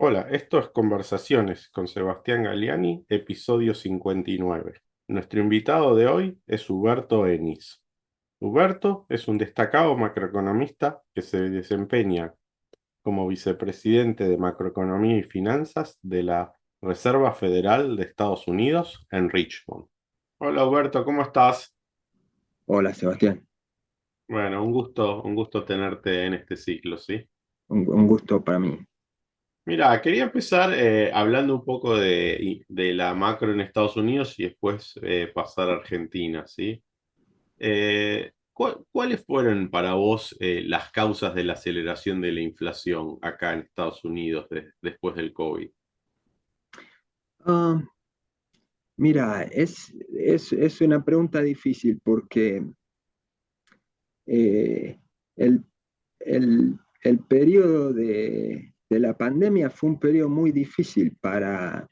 Hola, esto es Conversaciones con Sebastián Galiani, episodio 59. Nuestro invitado de hoy es Huberto Enis. Huberto es un destacado macroeconomista que se desempeña como vicepresidente de Macroeconomía y Finanzas de la Reserva Federal de Estados Unidos en Richmond. Hola Huberto, ¿cómo estás? Hola Sebastián, Bueno, un gusto tenerte en este ciclo, ¿sí? un gusto para mí. Mira, quería empezar hablando un poco de la macro en Estados Unidos y después pasar a Argentina, ¿sí? ¿Cuáles fueron para vos las causas de la aceleración de la inflación acá en Estados Unidos después del COVID? Ah, mira, es una pregunta difícil porque eh, el, el periodo de la pandemia fue un periodo muy difícil para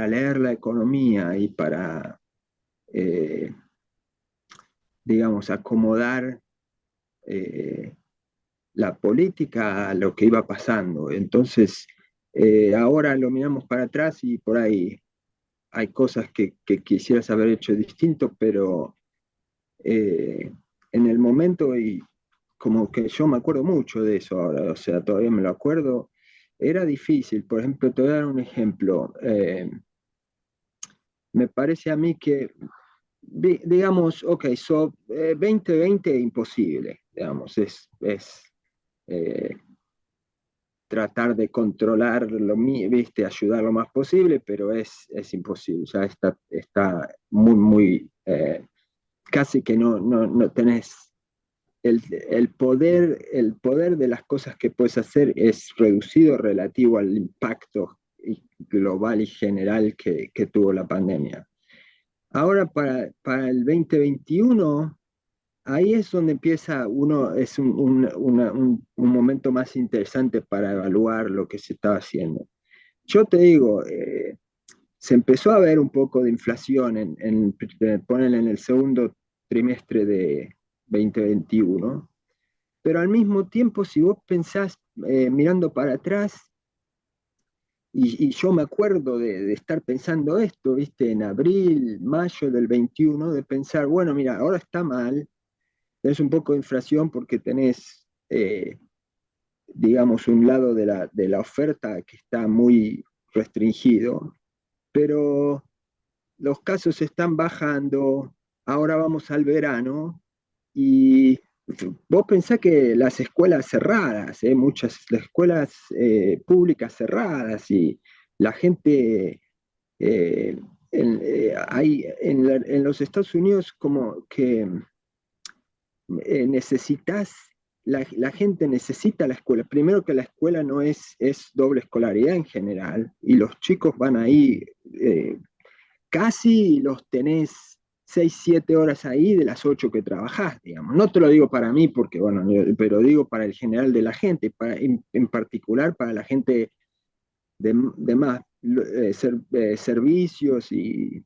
leer la economía y para, eh, digamos, acomodar eh, la política a lo que iba pasando. Entonces, ahora lo miramos para atrás y por ahí hay cosas que quisieras haber hecho distinto, pero eh, en el momento, y como que yo me acuerdo mucho de eso ahora, o sea, todavía me lo acuerdo, era difícil. Por ejemplo, te voy a dar un ejemplo. Me parece a mí que, digamos, ok, 2020 imposible, digamos, es eh, tratar de controlar viste, ayudar lo más posible, pero es imposible, ya está muy, casi que no tenés el poder de las cosas que puedes hacer es reducido relativo al impacto global y general que tuvo la pandemia. Ahora para el 2021 ahí es donde empieza es un momento más interesante para evaluar lo que se estaba haciendo. Yo te digo, se empezó a ver un poco de inflación ponele en el segundo trimestre de 2021, pero al mismo tiempo, si vos pensás mirando para atrás, y yo me acuerdo de estar pensando esto, viste, en abril, mayo del 21, de pensar, bueno, mira, ahora está mal, tenés un poco de inflación porque tenés, digamos, un lado de la oferta que está muy restringido, pero los casos están bajando, ahora vamos al verano y vos pensás que las escuelas cerradas, muchas escuelas públicas cerradas y la gente en los Estados Unidos como que necesitas, la gente necesita la escuela. Primero que la escuela no es doble escolaridad en general, y los chicos van ahí, casi los tenés 6 7 horas ahí de las 8 que trabajás, digamos. No te lo digo para mí, porque bueno, pero digo para el general de la gente, en particular para la gente de más servicios y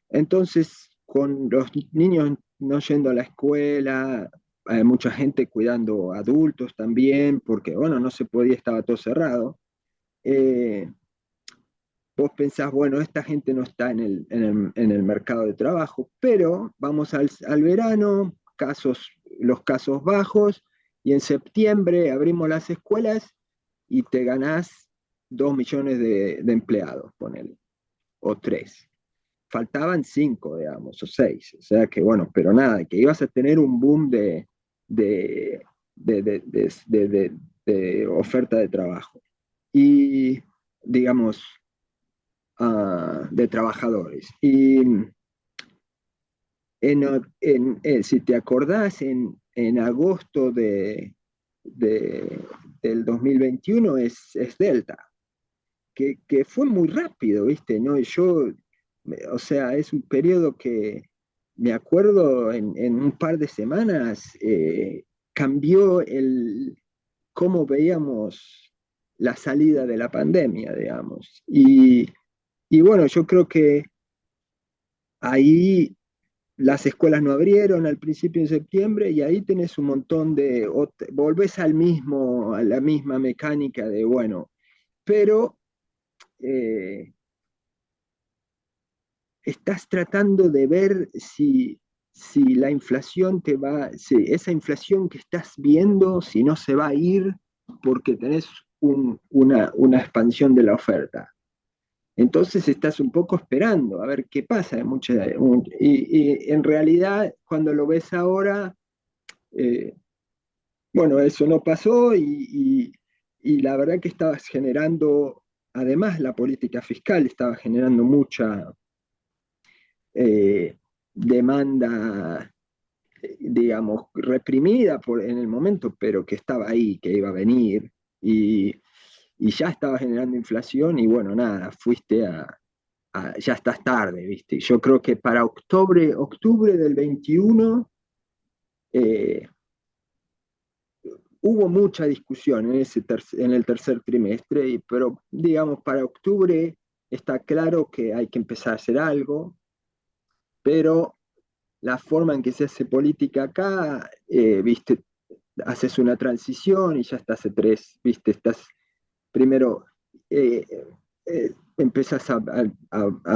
entonces con los niños no yendo a la escuela, hay mucha gente cuidando adultos también, porque bueno, no se podía, estaba todo cerrado. Eh, Vos pensás, bueno, esta gente no está en el mercado de trabajo, pero vamos al verano, los casos bajos, y en septiembre abrimos las escuelas y te ganás 2 millones de empleados, ponele, o 3. Faltaban 5, digamos, o 6. O sea que, bueno, pero nada, que ibas a tener un boom de, de oferta de trabajo. Y, digamos, de trabajadores. Y si te acordás, en agosto de- del 2021 es Delta, que fue muy rápido, ¿viste? ¿No? O sea, es un periodo que me acuerdo en un par de semanas, cambió cómo veíamos la salida de la pandemia, digamos. Y bueno, yo creo que ahí las escuelas no abrieron al principio de septiembre y ahí tenés un montón volvés a la misma mecánica de, bueno, pero eh, estás tratando de ver si la inflación si esa inflación que estás viendo, si no se va a ir porque tenés una expansión de la oferta. Entonces estás un poco esperando a ver qué pasa. Y en realidad, cuando lo ves ahora, eh, bueno, eso no pasó y la verdad que estabas generando, además la política fiscal estaba generando mucha demanda, digamos, reprimida en el momento, pero que estaba ahí, que iba a venir, y, y ya estaba generando inflación, y bueno, nada, ya estás tarde, ¿viste? Yo creo que para octubre del 21 eh, hubo mucha discusión en el tercer trimestre, pero digamos, para octubre está claro que hay que empezar a hacer algo, pero la forma en que se hace política acá, viste, haces una transición y ya estás hace tres, viste, estás primero, eh, empezás a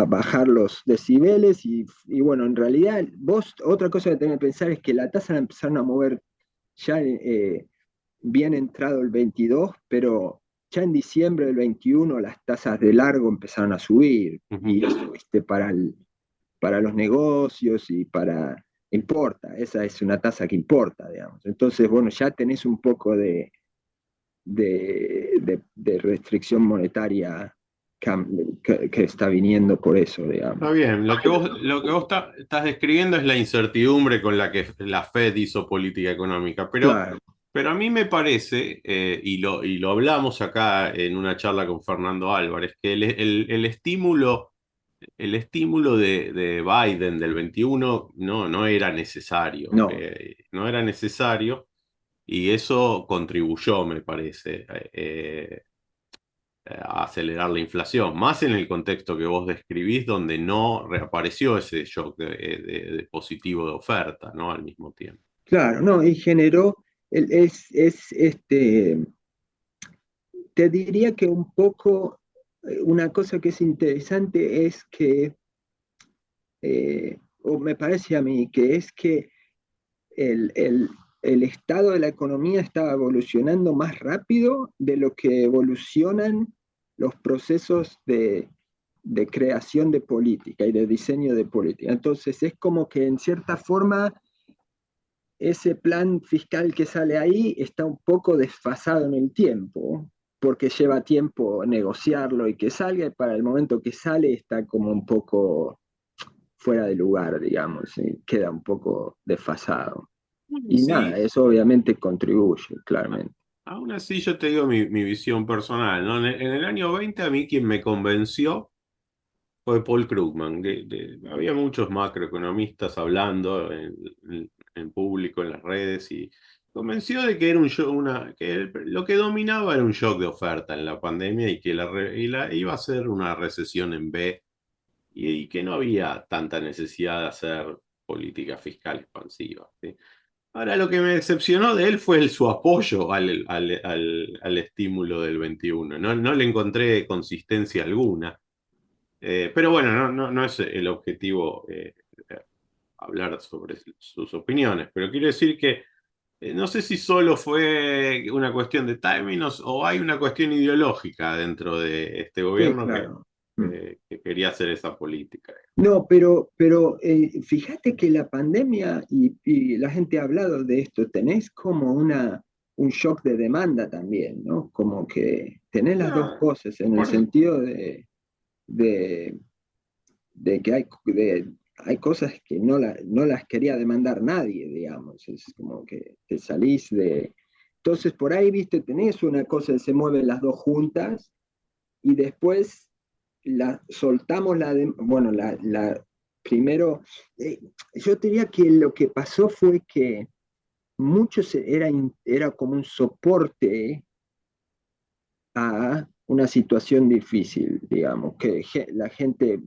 bajar los decibeles y, bueno, en realidad vos, otra cosa que tenés que pensar es que la tasa la empezaron a mover ya bien entrado el 22, pero ya en diciembre del 21 las tasas de largo empezaron a subir Ujú. y eso, viste, para los negocios y importa, esa es una tasa que importa, digamos. Entonces, bueno, ya tenés un poco de restricción monetaria que está viniendo por eso, Está digamos. bien, lo que vos estás describiendo es la incertidumbre con la que la Fed hizo política económica, Claro, pero a mí me parece, y lo hablamos acá en una charla con Fernando Álvarez, que el estímulo de Biden del 21 no era necesario, no, no era necesario y eso contribuyó, me parece, a acelerar la inflación, más en el contexto que vos describís, donde no reapareció ese shock de positivo de oferta, ¿no? Al mismo tiempo. claro, no, y generó, te diría que un poco, una cosa que es interesante es que, o me parece a mí, que es que el, el, el estado de la economía estaba evolucionando más rápido de lo que evolucionan los procesos de creación de política y de diseño de política. Entonces es como que en cierta forma ese plan fiscal que sale ahí está un poco desfasado en el tiempo, porque lleva tiempo negociarlo y que salga, y para el momento que sale está como un poco fuera de lugar, digamos, y queda un poco desfasado. Bueno, Y nada, sí, eso obviamente contribuye, claramente. aún así yo te digo mi visión personal, ¿no? En el año 20 a mí quien me convenció fue Paul Krugman. Había muchos macroeconomistas hablando en público, en las redes, y convenció de que era un shock, lo que dominaba era un shock de oferta en la pandemia y que iba a ser una recesión en B y que no había tanta necesidad de hacer política fiscal expansiva, ¿sí? Ahora, lo que me decepcionó de él fue su apoyo al estímulo del 21. No le encontré consistencia alguna. Pero bueno, no es el objetivo hablar sobre sus opiniones, pero quiero decir que no sé si solo fue una cuestión de timing o hay una cuestión ideológica dentro de este Sí, gobierno claro. Mm. que quería hacer esa política. No, pero fíjate que la pandemia, y la gente ha hablado de esto, tenés como un shock de demanda también, ¿no? Como que tenés las dos No, cosas en el por eso. sentido de, de que hay cosas que no las quería demandar nadie, digamos. Es como que te salís de... Entonces, por ahí, viste, tenés una cosa que se mueven las dos juntas y después soltamos bueno, primero, yo diría que lo que pasó fue que muchos era como un soporte a una situación difícil, digamos, que la gente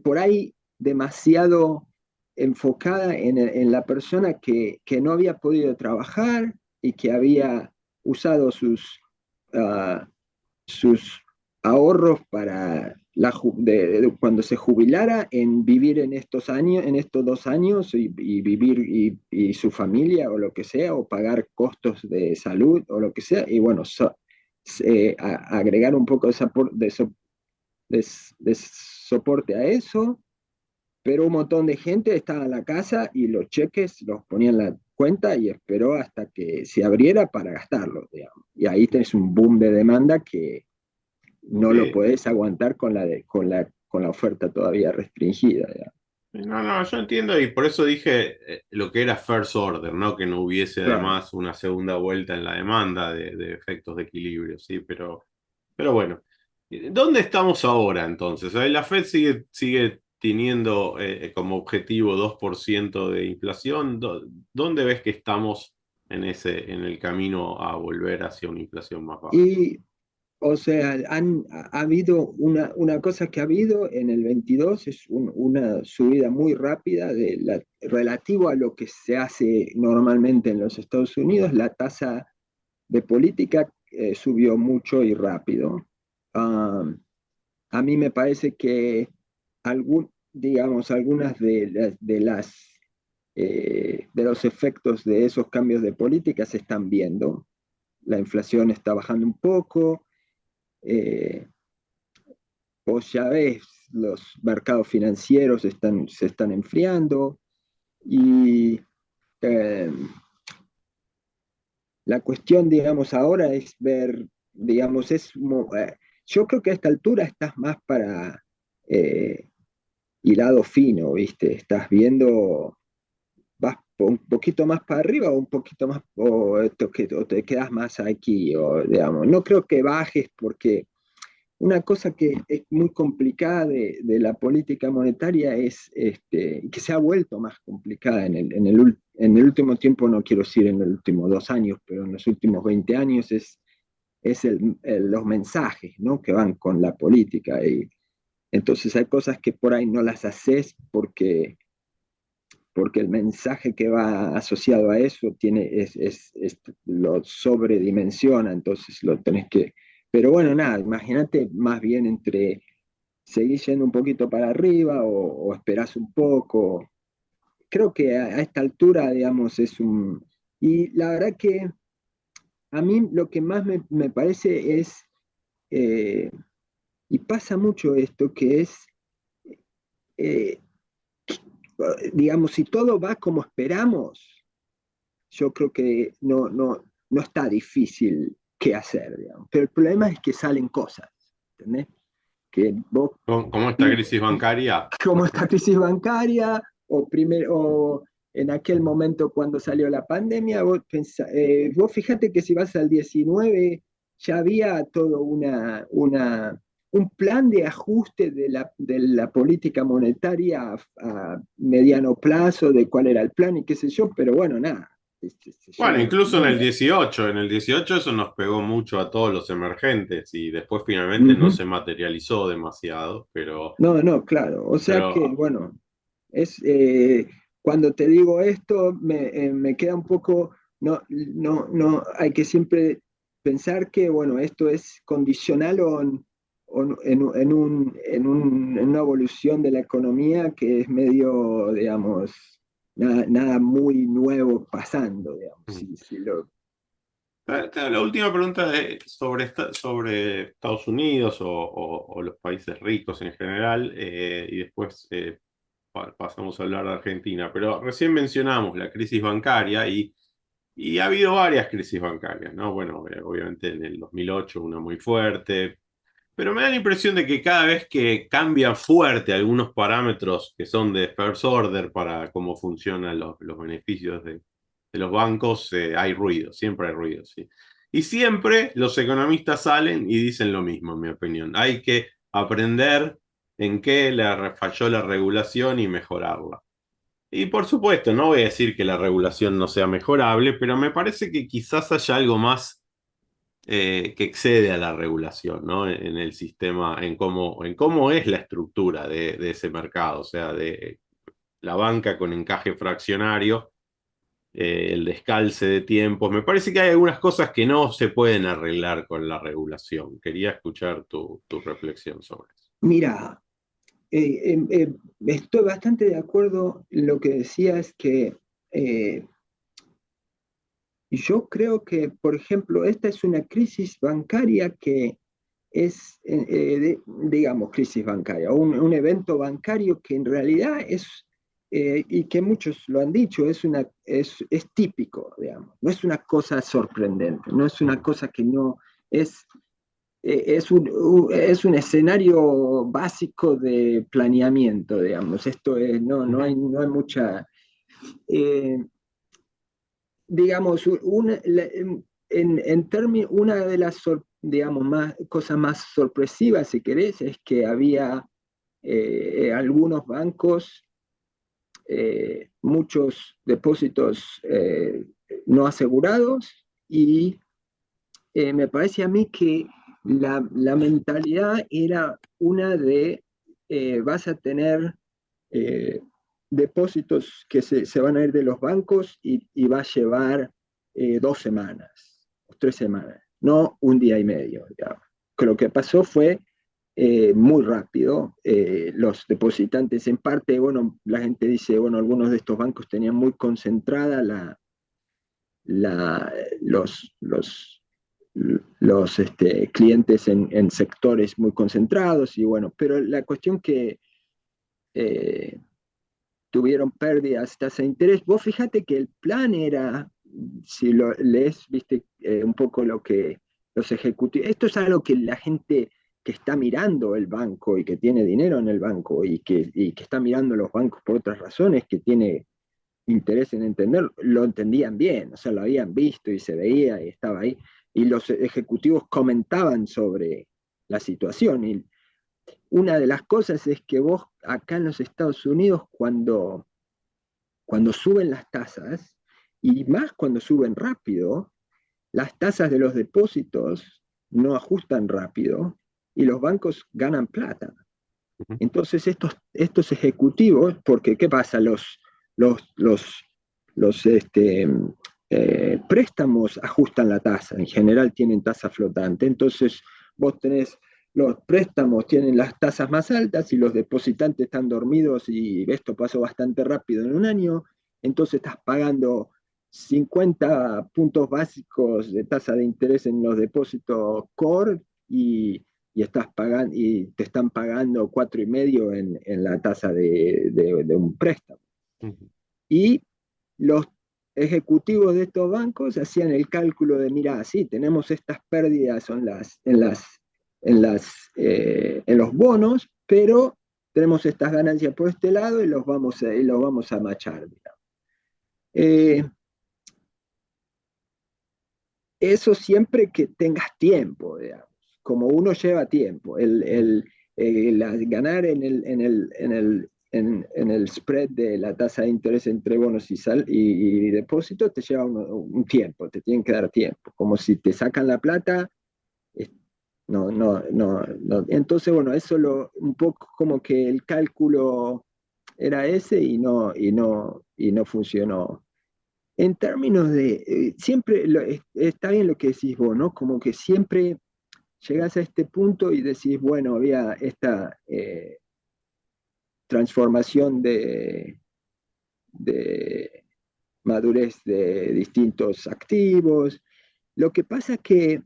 por ahí demasiado enfocada en la persona que no había podido trabajar y que había usado sus, uh, sus ahorros para cuando se jubilara en vivir en estos años, en estos 2 años y vivir y su familia o lo que sea, o pagar costos de salud o lo que sea, y bueno, agregar un poco de, de soporte a eso, pero un montón de gente estaba en la casa y los cheques los ponía en la cuenta y esperó hasta que se abriera para gastarlos, digamos. Y ahí tenés un boom de demanda que no lo Sí. podés aguantar con la oferta todavía restringida, digamos. No, no, yo entiendo y por eso dije lo que era first order, ¿no? Que no hubiese Claro. además una segunda vuelta en la demanda de efectos de equilibrio, ¿sí? Pero bueno, ¿dónde estamos ahora entonces? La Fed sigue teniendo como objetivo 2% de inflación. ¿Dónde ves que estamos en el camino a volver hacia una inflación más baja? Y, o sea, ha habido una cosa que ha habido en el 22 es una subida muy rápida relativo a lo que se hace normalmente en los Estados Unidos. La tasa de política subió mucho y rápido. Um, a mí me parece que digamos, algunas de los efectos de esos cambios de política se están viendo. La inflación está bajando un poco, eh, vos ya ves, los mercados financieros se están enfriando y eh, la cuestión, digamos, ahora es ver, digamos, yo creo que a esta altura estás más para eh, hilado fino, ¿viste? Estás viendo, vas un poquito más para arriba o un poquito más, o te quedas más aquí, o digamos, no creo que bajes porque una cosa que es muy complicada de la política monetaria es, que se ha vuelto más complicada en el último tiempo, no quiero decir en los últimos 2 años, pero en los últimos 20 años es los mensajes, ¿no? Que van con la política. Y entonces hay cosas que por ahí no las haces porque el mensaje que va asociado a eso lo sobredimensiona, entonces lo tenés que... Pero bueno, nada, imagínate más bien entre seguir yendo un poquito para arriba o esperás un poco. Creo que a esta altura, digamos, es un... Y la verdad que a mí lo que más me parece es, eh, y pasa mucho esto, que es, eh, digamos, si todo va como esperamos, yo creo que no está difícil qué hacer, digamos. Pero el problema es que salen cosas, ¿entendés? Que vos, ¿Cómo esta y, crisis bancaria? como esta crisis bancaria, o en aquel momento cuando salió la pandemia, vos fíjate que si vas al 19 ya había todo un plan de ajuste de la política monetaria a mediano plazo, de cuál era el plan y qué sé yo, pero bueno, nada, llega Bueno, la incluso pandemia. en el 18 eso nos pegó mucho a todos los emergentes y después finalmente no Ujú. se materializó demasiado, No, no, claro. O sea que, pero bueno, es, cuando te digo esto, me queda un poco, no, hay que siempre pensar que, bueno, esto es condicional en una evolución de la economía que es medio, digamos, nada muy nuevo pasando, digamos. Si lo, La última pregunta es sobre Estados Unidos o los países ricos en general, y después pasamos a hablar de Argentina. Pero recién mencionamos la crisis bancaria y ha habido varias crisis bancarias, ¿no? Bueno, obviamente en el 2008 una muy fuerte, pero me da la impresión de que cada vez que cambian fuerte algunos parámetros que son de first order para cómo funcionan los beneficios de los bancos, hay ruido, siempre hay ruido, ¿sí? Y siempre los economistas salen y dicen lo mismo, en mi opinión. Hay que aprender en qué le falló la regulación y mejorarla. Y por supuesto, no voy a decir que la regulación no sea mejorable, pero me parece que quizás haya algo más que excede a la regulación, ¿no? En el sistema, en cómo es la estructura de ese mercado, o sea, de la banca con encaje fraccionario el descalce de tiempos. Me parece que hay algunas cosas que no se pueden arreglar con la regulación. Quería escuchar tu reflexión sobre eso. Mira, estoy bastante de acuerdo en lo que decías que yo creo que, por ejemplo, esta es una crisis bancaria que es, digamos, crisis bancaria, un evento bancario que en realidad es, y que muchos lo han dicho, es típico, digamos, no es una cosa sorprendente, no es una cosa que no es, es un escenario básico de planeamiento, digamos, esto es, Ujú. no hay mucha... eh, digamos, una de las, digamos, cosas más sorpresivas, si querés, es que había algunos bancos, muchos depósitos no asegurados y me parece a mí que la mentalidad era una de vas a tener eh, depósitos que se van a ir de los bancos y va a llevar 2 semanas o 3 semanas, no un día y medio. Digamos. Que lo que pasó fue muy rápido. Los depositantes, en parte, bueno, la gente dice, bueno, algunos de estos bancos tenían muy concentrada la, los, clientes en sectores muy concentrados y bueno, pero la cuestión que eh, tuvieron pérdidas, tasa de interés. Vos fíjate que el plan era, si lo lees, viste un poco lo que los ejecutivos, esto es algo que la gente que está mirando el banco y que tiene dinero en el banco y que está mirando los bancos por otras razones, que tiene interés en entender, lo entendían bien, o sea, lo habían visto y se veía y estaba ahí. Y los ejecutivos comentaban sobre la situación. Y una de las cosas es que vos acá en los Estados Unidos, cuando suben las tasas, y más cuando suben rápido, las tasas de los depósitos no ajustan rápido y los bancos ganan plata. Ujú. Entonces estos ejecutivos, porque ¿qué pasa? Los, los, los préstamos ajustan la tasa, en general tienen tasa flotante, entonces vos tenés, los préstamos tienen las tasas más altas y los depositantes están dormidos y esto pasó bastante rápido en un año, entonces estás pagando 50 puntos básicos de tasa de interés en los depósitos core y estás pagando y te están pagando 4,5 en la tasa de un préstamo. Ujú. Y los ejecutivos de estos bancos hacían el cálculo de, mira, sí, tenemos estas pérdidas en los bonos, pero tenemos estas ganancias por este lado y los vamos a machar. Eh, Eso siempre que tengas tiempo, digamos, como uno lleva tiempo. Ganar en el spread de la tasa de interés entre bonos y depósitos te lleva un tiempo, te tienen que dar tiempo. Como si te sacan la plata, es- no. Entonces, bueno, un poco como que el cálculo era ese y no funcionó. En términos de, siempre está bien lo que decís vos, ¿no? Como que siempre llegás a este punto y decís, bueno, había esta transformación de madurez de distintos activos. Lo que pasa es que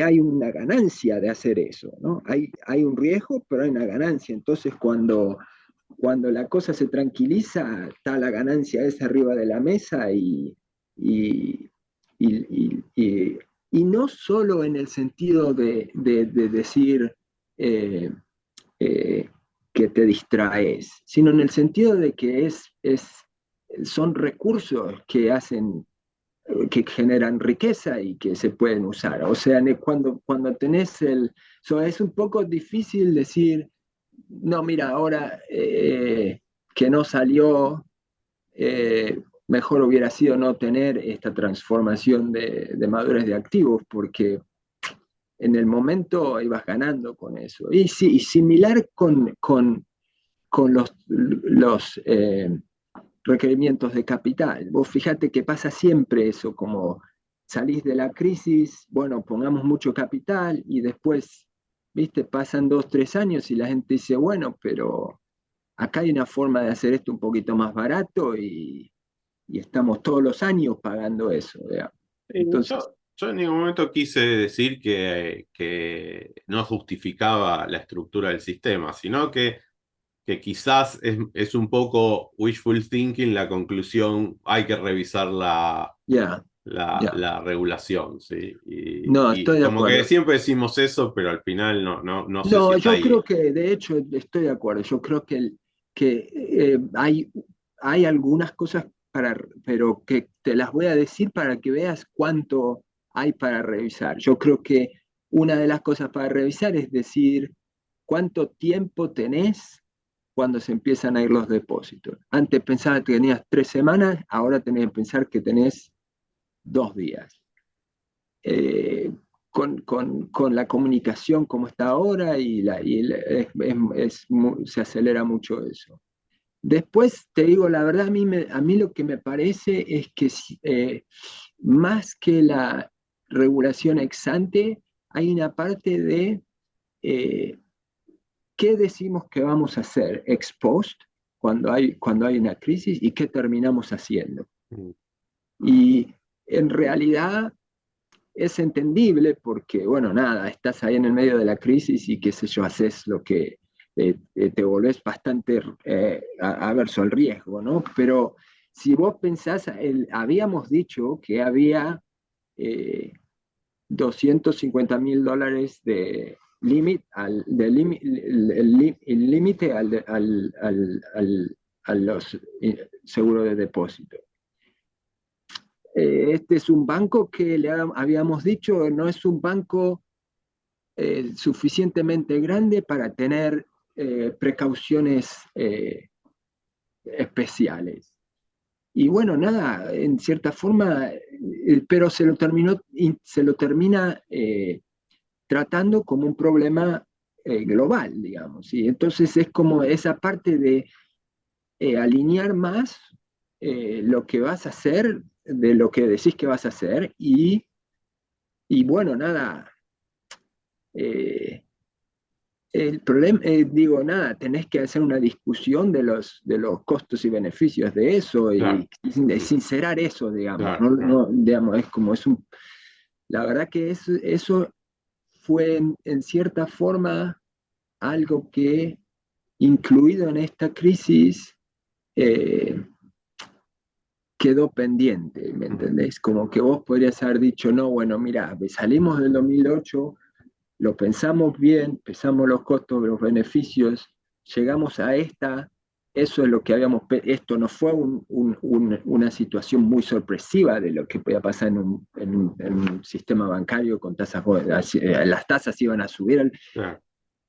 hay una ganancia de hacer eso, ¿no? Hay un riesgo, pero hay una ganancia. Entonces, cuando la cosa se tranquiliza, está la ganancia esa arriba de la mesa y, y, y, y no solo en el sentido de decir eh, eh, que te distraes, sino en el sentido de que son recursos que hacen que generan riqueza y que se pueden usar. O sea, cuando tenés es un poco difícil decir, no, mira, ahora que no salió, mejor hubiera sido no tener esta transformación de madurez de activos, porque en el momento ibas ganando con eso. Y, sí, y similar con los requerimientos de capital. Vos fíjate que pasa siempre eso, como salís de la crisis, bueno, pongamos mucho capital y después, viste, pasan 2, 3 años y la gente dice, bueno, pero acá hay una forma de hacer esto un poquito más barato y estamos todos los años pagando eso, digamos. Entonces, Yo en ningún momento quise decir que no justificaba la estructura del sistema, sino que quizás es un poco wishful thinking la conclusión, hay que revisar ya, ya. la regulación, ¿sí? No, Y estoy de como que acuerdo. siempre decimos eso, pero al final no sé si No, está yo ahí. creo que, de hecho, estoy de acuerdo. Yo creo que hay algunas cosas pero que te las voy a decir para que veas cuánto hay para revisar. Yo creo que una de las cosas para revisar es decir cuánto tiempo tenés cuando se empiezan a ir los depósitos. Antes pensaba que tenías 3 semanas, ahora tenés que pensar que tenés 2 días. eh, con la comunicación como está ahora se acelera mucho eso. Después, te digo, la verdad, a mí lo que me parece es que más que la regulación ex ante, hay una parte de eh, qué decimos que vamos a hacer ex post cuando hay una crisis y qué terminamos haciendo. Mm. Y en realidad es entendible porque, bueno, nada, estás ahí en el medio de la crisis y qué sé yo, haces lo que te volvés bastante averso al riesgo, ¿no? Pero si vos pensás, habíamos dicho que había eh, $250.000 de límite el límite a los seguros de depósito. Este es un banco que habíamos dicho no es un banco suficientemente grande para tener precauciones especiales. Y bueno, nada, en cierta forma, pero se lo termina tratando como un problema global, digamos. Y entonces es como esa parte de alinear más lo que vas a hacer de lo que decís que vas a hacer y bueno, nada, eh, el problema, digo, nada, tenés que hacer una discusión de los costos y beneficios de eso Claro, y mm, sincerar eso, digamos, claro, claro. digamos, es como la verdad que eso fue en cierta forma algo que, incluido en esta crisis, eh, quedó pendiente, ¿me Mm. entendés? Como que vos podrías haber dicho, no, bueno, mira, salimos del 2008, lo pensamos bien, pesamos los costos, los beneficios, llegamos a eso es lo que esto no fue una situación muy sorpresiva de lo que podía pasar en un sistema bancario con tasas, las tasas iban a subir, Claro.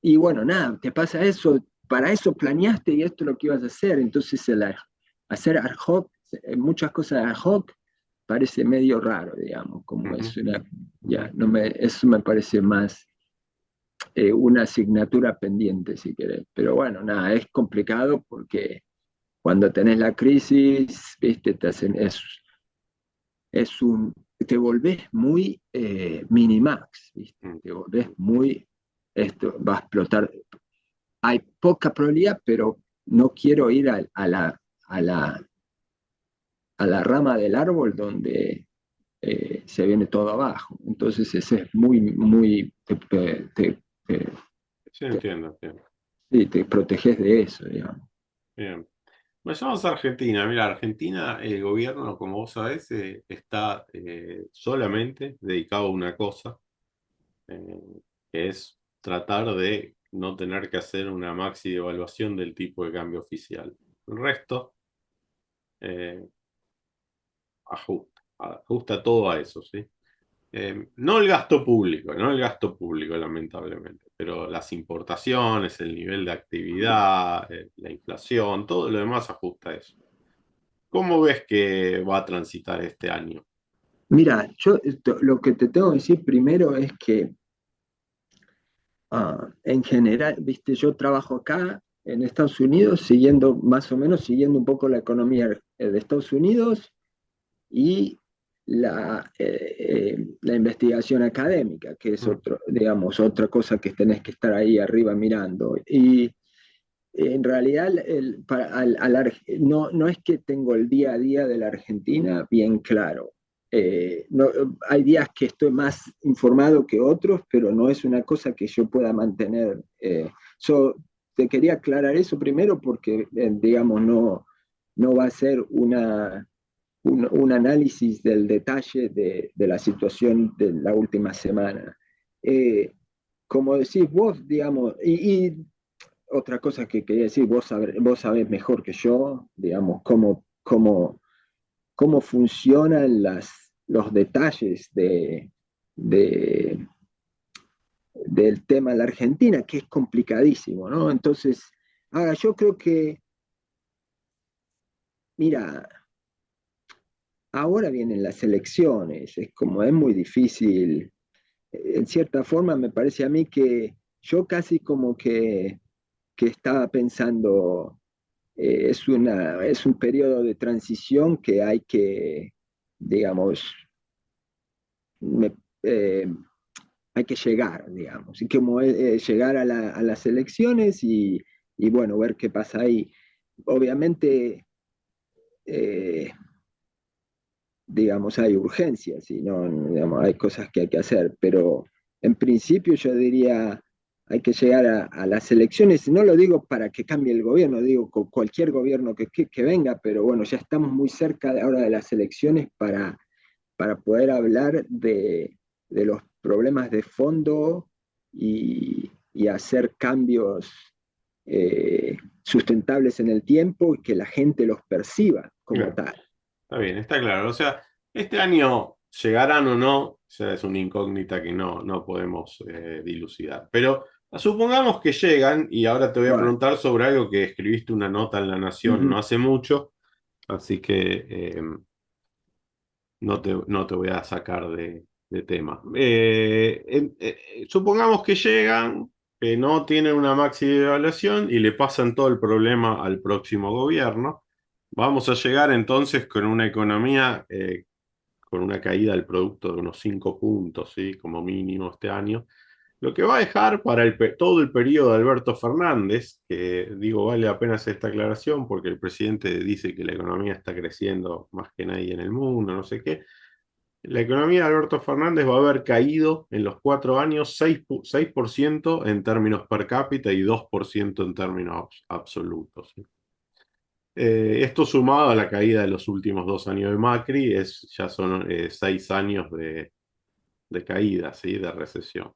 y bueno, nada, te pasa eso, para eso planeaste y esto es lo que ibas a hacer, entonces hacer ad hoc, muchas cosas ad hoc, parece medio raro, digamos, como Ujú, es ya, ujú. eso me parece más una asignatura pendiente, si querés. Pero bueno, nada, es complicado porque cuando tenés la crisis, viste, te volvés muy minimax, ¿viste? Mm, Te volvés mm. muy, esto va a explotar. Hay poca probabilidad, pero no quiero ir a la, a la rama del árbol donde se viene todo abajo. Entonces ese es muy, Sí, te, entiendo, entiendo. sí, te proteges de eso, digamos. Bien. Vayamos a Argentina. Mira, Argentina, el gobierno, como vos sabés, está solamente dedicado a una cosa, eh, que es tratar de no tener que hacer una maxi devaluación del tipo de cambio oficial. El resto eh, ajusta todo a eso, ¿sí? No el gasto público, no el gasto público, lamentablemente, pero las importaciones, el nivel de actividad, la inflación, todo lo demás ajusta a eso. ¿Cómo ves que va a transitar este año? Mira, lo que te tengo que decir primero es que en general, viste, yo trabajo acá en Estados Unidos siguiendo más o menos, siguiendo un poco la economía de Estados Unidos y la investigación académica, que es digamos, otra cosa que tenés que estar ahí arriba mirando. Y en realidad no es que tengo el día a día de la Argentina bien claro. No, hay días que estoy más informado que otros, pero no es una cosa que yo pueda mantener. Te quería aclarar eso primero porque, digamos, no va a ser un análisis del detalle de la situación de la última semana. Eh, Como decís vos, digamos, y otra cosa que quería decir, vos sabés mejor que yo, digamos, cómo funcionan los detalles de, del tema de la Argentina, que es complicadísimo, ¿no? Entonces, ahora yo creo que, mira, ahora vienen las elecciones, es muy difícil. En cierta forma me parece a mí que yo casi como que estaba pensando, es un periodo de transición que hay que, digamos, me- eh, hay que llegar, digamos, y como llegar a las elecciones y, bueno, ver qué pasa ahí. Obviamente, eh, digamos, hay urgencias y no, digamos, hay cosas que hay que hacer, pero en principio yo diría, hay que llegar a las elecciones, no lo digo para que cambie el gobierno, digo cualquier gobierno que venga, pero bueno, ya estamos muy cerca de ahora de las elecciones para poder hablar de los problemas de fondo y hacer cambios sustentables en el tiempo y que la gente los perciba como Claro, tal. está bien, está claro. O sea, este año llegarán o no, o sea, es una incógnita que no podemos dilucidar. Pero supongamos que llegan, y ahora te voy a Bueno, preguntar sobre algo que escribiste una nota en La Nación no ujú. hace mucho, así que no te voy a sacar de tema. Supongamos que llegan, que no tienen una máxima evaluación y le pasan todo el problema al próximo gobierno. Vamos a llegar entonces con una economía con una caída del producto de unos 5 puntos, ¿sí? Como mínimo este año. Lo que va a dejar para todo el periodo de Alberto Fernández, que digo, vale apenas esta aclaración porque el presidente dice que la economía está creciendo más que nadie en el mundo, no sé qué. La economía de Alberto Fernández va a haber caído en los 4 años 6% en términos per cápita y 2% en términos absolutos. Esto sumado a la caída de los últimos 2 años de Macri, ya son 6 años de caída, ¿sí? De recesión.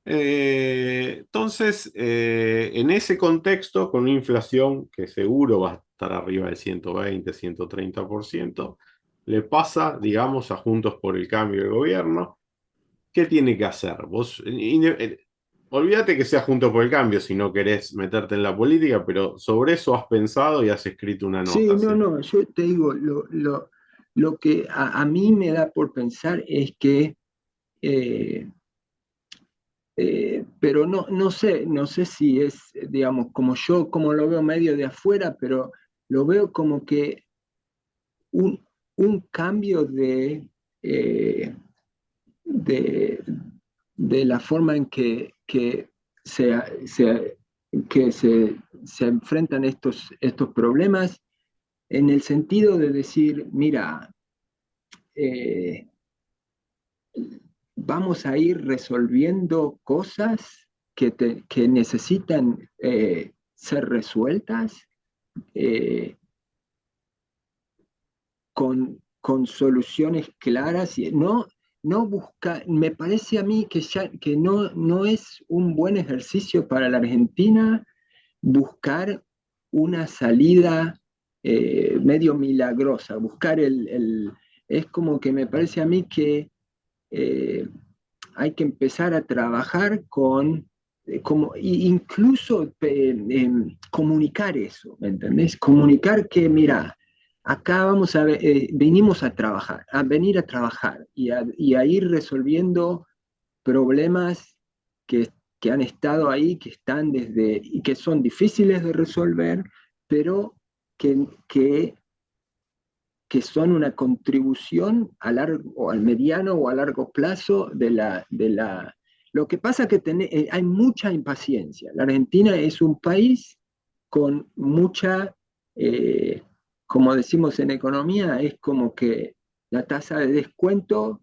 Entonces, en ese contexto, con una inflación que seguro va a estar arriba del 120, 130%, le pasa, digamos, a Juntos por el Cambio del gobierno. ¿Qué tiene que hacer? Olvídate que sea Juntos por el Cambio si no querés meterte en la política, pero sobre eso has pensado y has escrito una nota, Sí, no, ¿sí? no, yo te digo, lo que a mí me da por pensar es que, eh, pero no sé si es, digamos, como lo veo medio de afuera, pero lo veo como que un, un cambio eh, de, de la forma en se, se- se enfrentan estos problemas, en el sentido de decir, mira, eh, vamos a ir resolviendo cosas que necesitan ser resueltas eh, con soluciones claras y no buscar, me parece a mí que no es un buen ejercicio para la Argentina buscar una salida medio milagrosa, es como que me parece a mí que eh, hay que empezar a trabajar incluso comunicar eso, ¿me entendés? Comunicar que, mira, acá venimos a venir a trabajar y a ir resolviendo problemas que han estado ahí, que están y que son difíciles de resolver, pero que que son una contribución a largo, o al mediano o a largo plazo de la. Lo que pasa es que hay mucha impaciencia. La Argentina es un país con mucha, eh, como decimos en economía, es como que la tasa de descuento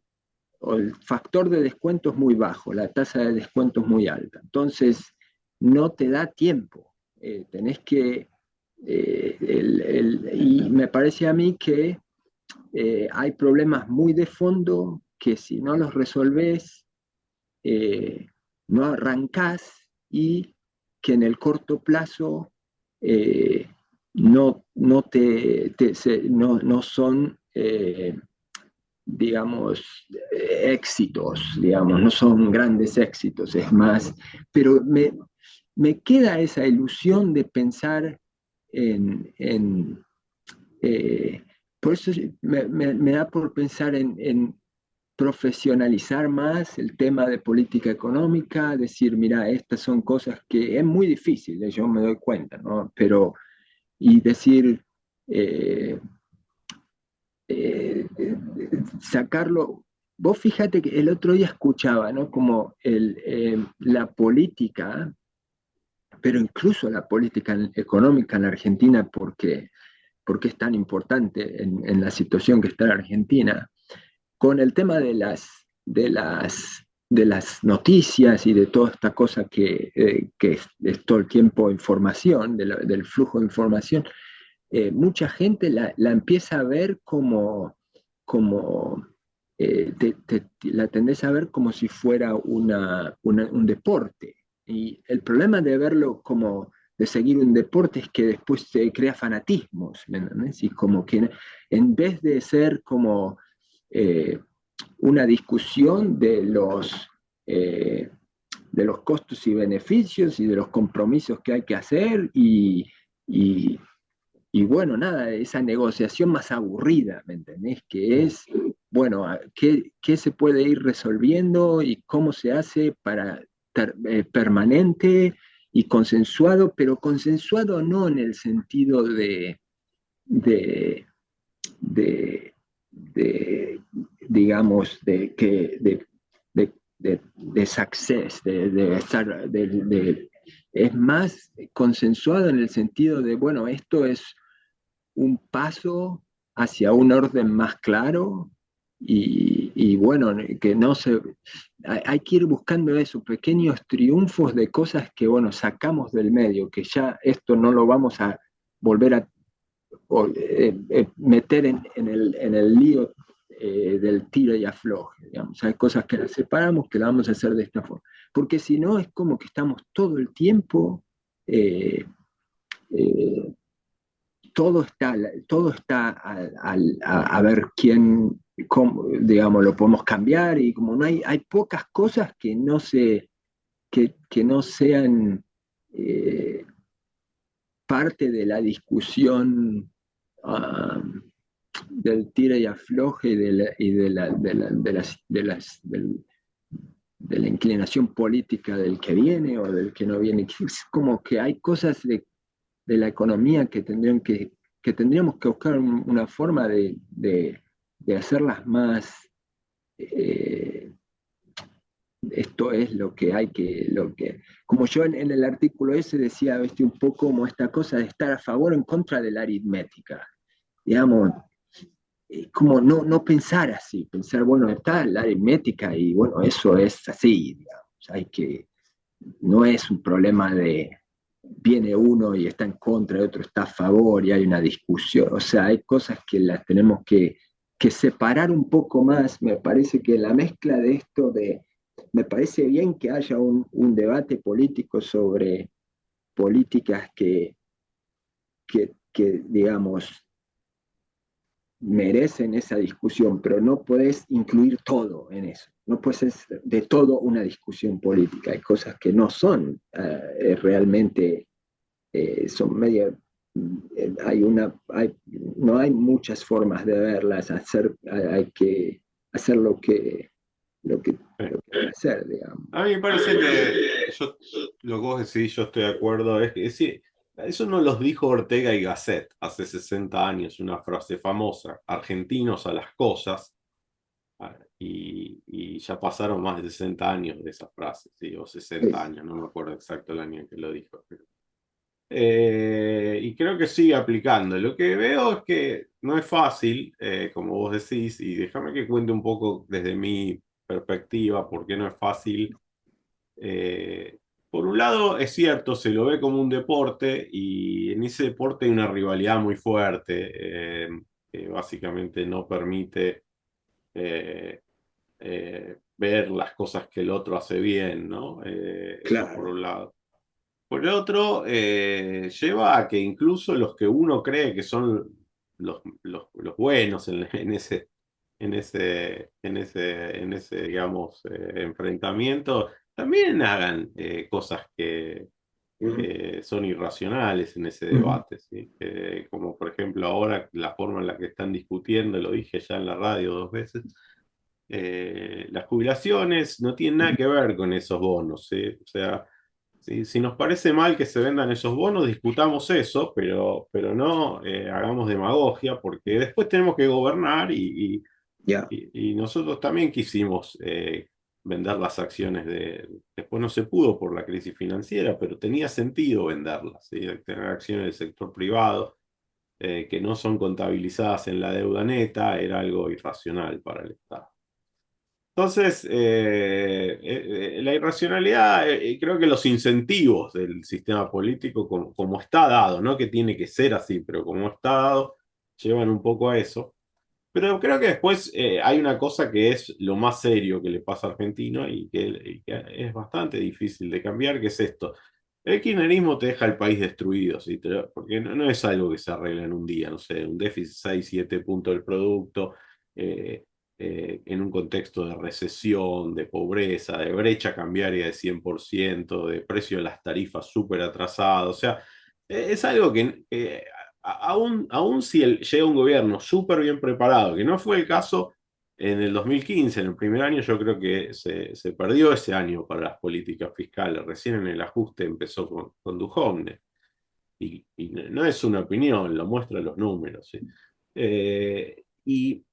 o el factor de descuento es muy bajo, la tasa de descuento es muy alta. Entonces, no te da tiempo. Tenés que. Y me parece a mí que hay problemas muy de fondo que si no los resolvés, eh, no arrancás y que en el corto plazo eh, no son, digamos, éxitos, digamos, no son grandes éxitos, es más, pero me queda esa ilusión de pensar en por eso me da por pensar en profesionalizar más el tema de política económica, decir, mira, estas son cosas que es muy difícil, yo me doy cuenta, ¿no? Pero, y decir, eh, eh, sacarlo. Vos fíjate que el otro día escuchaba, ¿no? Como la política, pero incluso la política económica en la Argentina, porque es tan importante en la situación que está en Argentina, con el tema de las noticias y de toda esta cosa que es todo el tiempo información, del flujo de información, mucha gente la empieza a ver como la tendés a ver como si fuera un deporte. Y el problema de verlo como de seguir un deporte es que después se crea fanatismos, ¿me entendés? Y como que en vez de ser como eh, una discusión eh, de los costos y beneficios y de los compromisos que hay que hacer y, y bueno, nada, esa negociación más aburrida, ¿me entendés? Que es, bueno, ¿qué se puede ir resolviendo y cómo se hace para permanente y consensuado, pero consensuado no en el sentido de, de, de, digamos, de success, es más consensuado en el sentido de, bueno, esto es un paso hacia un orden más claro y bueno, que no se. Hay que ir buscando esos pequeños triunfos de cosas que, bueno, sacamos del medio, que ya esto no lo vamos a volver a meter en el lío del tira y afloje, digamos. Hay cosas que las separamos, que las vamos a hacer de esta forma. Porque si no, es como que estamos todo el tiempo, eh, eh, todo está a ver cómo, digamos, lo podemos cambiar y como no hay pocas cosas que no sean eh, parte de la discusión del tira y afloje y de la inclinación política del que viene o del que no viene. Es como que hay cosas de la economía que tendríamos que buscar una forma de hacerlas más. eh, Esto es lo que hay como yo en el artículo ese decía, ¿viste? Un poco como esta cosa de estar a favor o en contra de la aritmética, digamos, como no pensar así, pensar, bueno, está la aritmética y bueno, eso es así, digamos, no es un problema de viene uno y está en contra y otro está a favor y hay una discusión, o sea, hay cosas que las tenemos que separar un poco más. Me parece que la mezcla de esto me parece bien que haya un debate político sobre políticas que, digamos, merecen esa discusión, pero no podés incluir todo en eso. No puede ser de todo una discusión política. Hay cosas que no son realmente, son medio. No hay muchas formas de verlas. Hay que hacer lo que hay que hacer, digamos. A mí me parece que lo que vos decís, yo estoy de acuerdo. Sí, Eso no los dijo Ortega y Gasset hace 60 años, una frase famosa, argentinos a las cosas, y ya pasaron más de 60 años de esa frase, ¿sí? O 60 Es- años, no me acuerdo exacto el año en que lo dijo. Y creo que sigue aplicando. Lo que veo es que no es fácil, como vos decís, y déjame que cuente un poco desde mi perspectiva, por qué no es fácil. Eh, por un lado, es cierto, se lo ve como un deporte y en ese deporte hay una rivalidad muy fuerte, que básicamente no permite eh, ver las cosas que el otro hace bien, ¿no? Eso por claro. un lado. Por el otro, lleva a que incluso los que uno cree que son los buenos en ese, digamos, enfrentamiento, también hagan cosas que Ujú, son irracionales en ese ujú, debate, ¿sí? Como por ejemplo ahora la forma en la que están discutiendo, lo dije ya en la radio 2 veces, las jubilaciones no tienen nada ujú. que ver con esos bonos, ¿sí? O sea, si nos parece mal que se vendan esos bonos, discutamos eso, pero no hagamos demagogia, porque después tenemos que gobernar Ya. y nosotros también quisimos vender las acciones Después no se pudo por la crisis financiera, pero tenía sentido venderlas, ¿sí? Tener acciones del sector privado que no son contabilizadas en la deuda neta era algo irracional para el Estado. Entonces, la irracionalidad, creo que los incentivos del sistema político, como está dado, no que tiene que ser así, pero como está dado, llevan un poco a eso. Pero creo que después hay una cosa que es lo más serio que le pasa a Argentina y que es bastante difícil de cambiar, que es esto. El kirchnerismo te deja el país destruido, ¿sí? Porque no es algo que se arregla en un día, no sé, un déficit 6, 7 puntos del producto, eh, en un contexto de recesión, de pobreza, de brecha cambiaria de 100%, de precio de las tarifas súper atrasado. O sea, es algo que aún si llega un gobierno súper bien preparado, que no fue el caso en el 2015, en el primer año, yo creo que se perdió ese año para las políticas fiscales. Recién en el ajuste empezó con Duhovne. Y no es una opinión, lo muestran los números, ¿sí? Y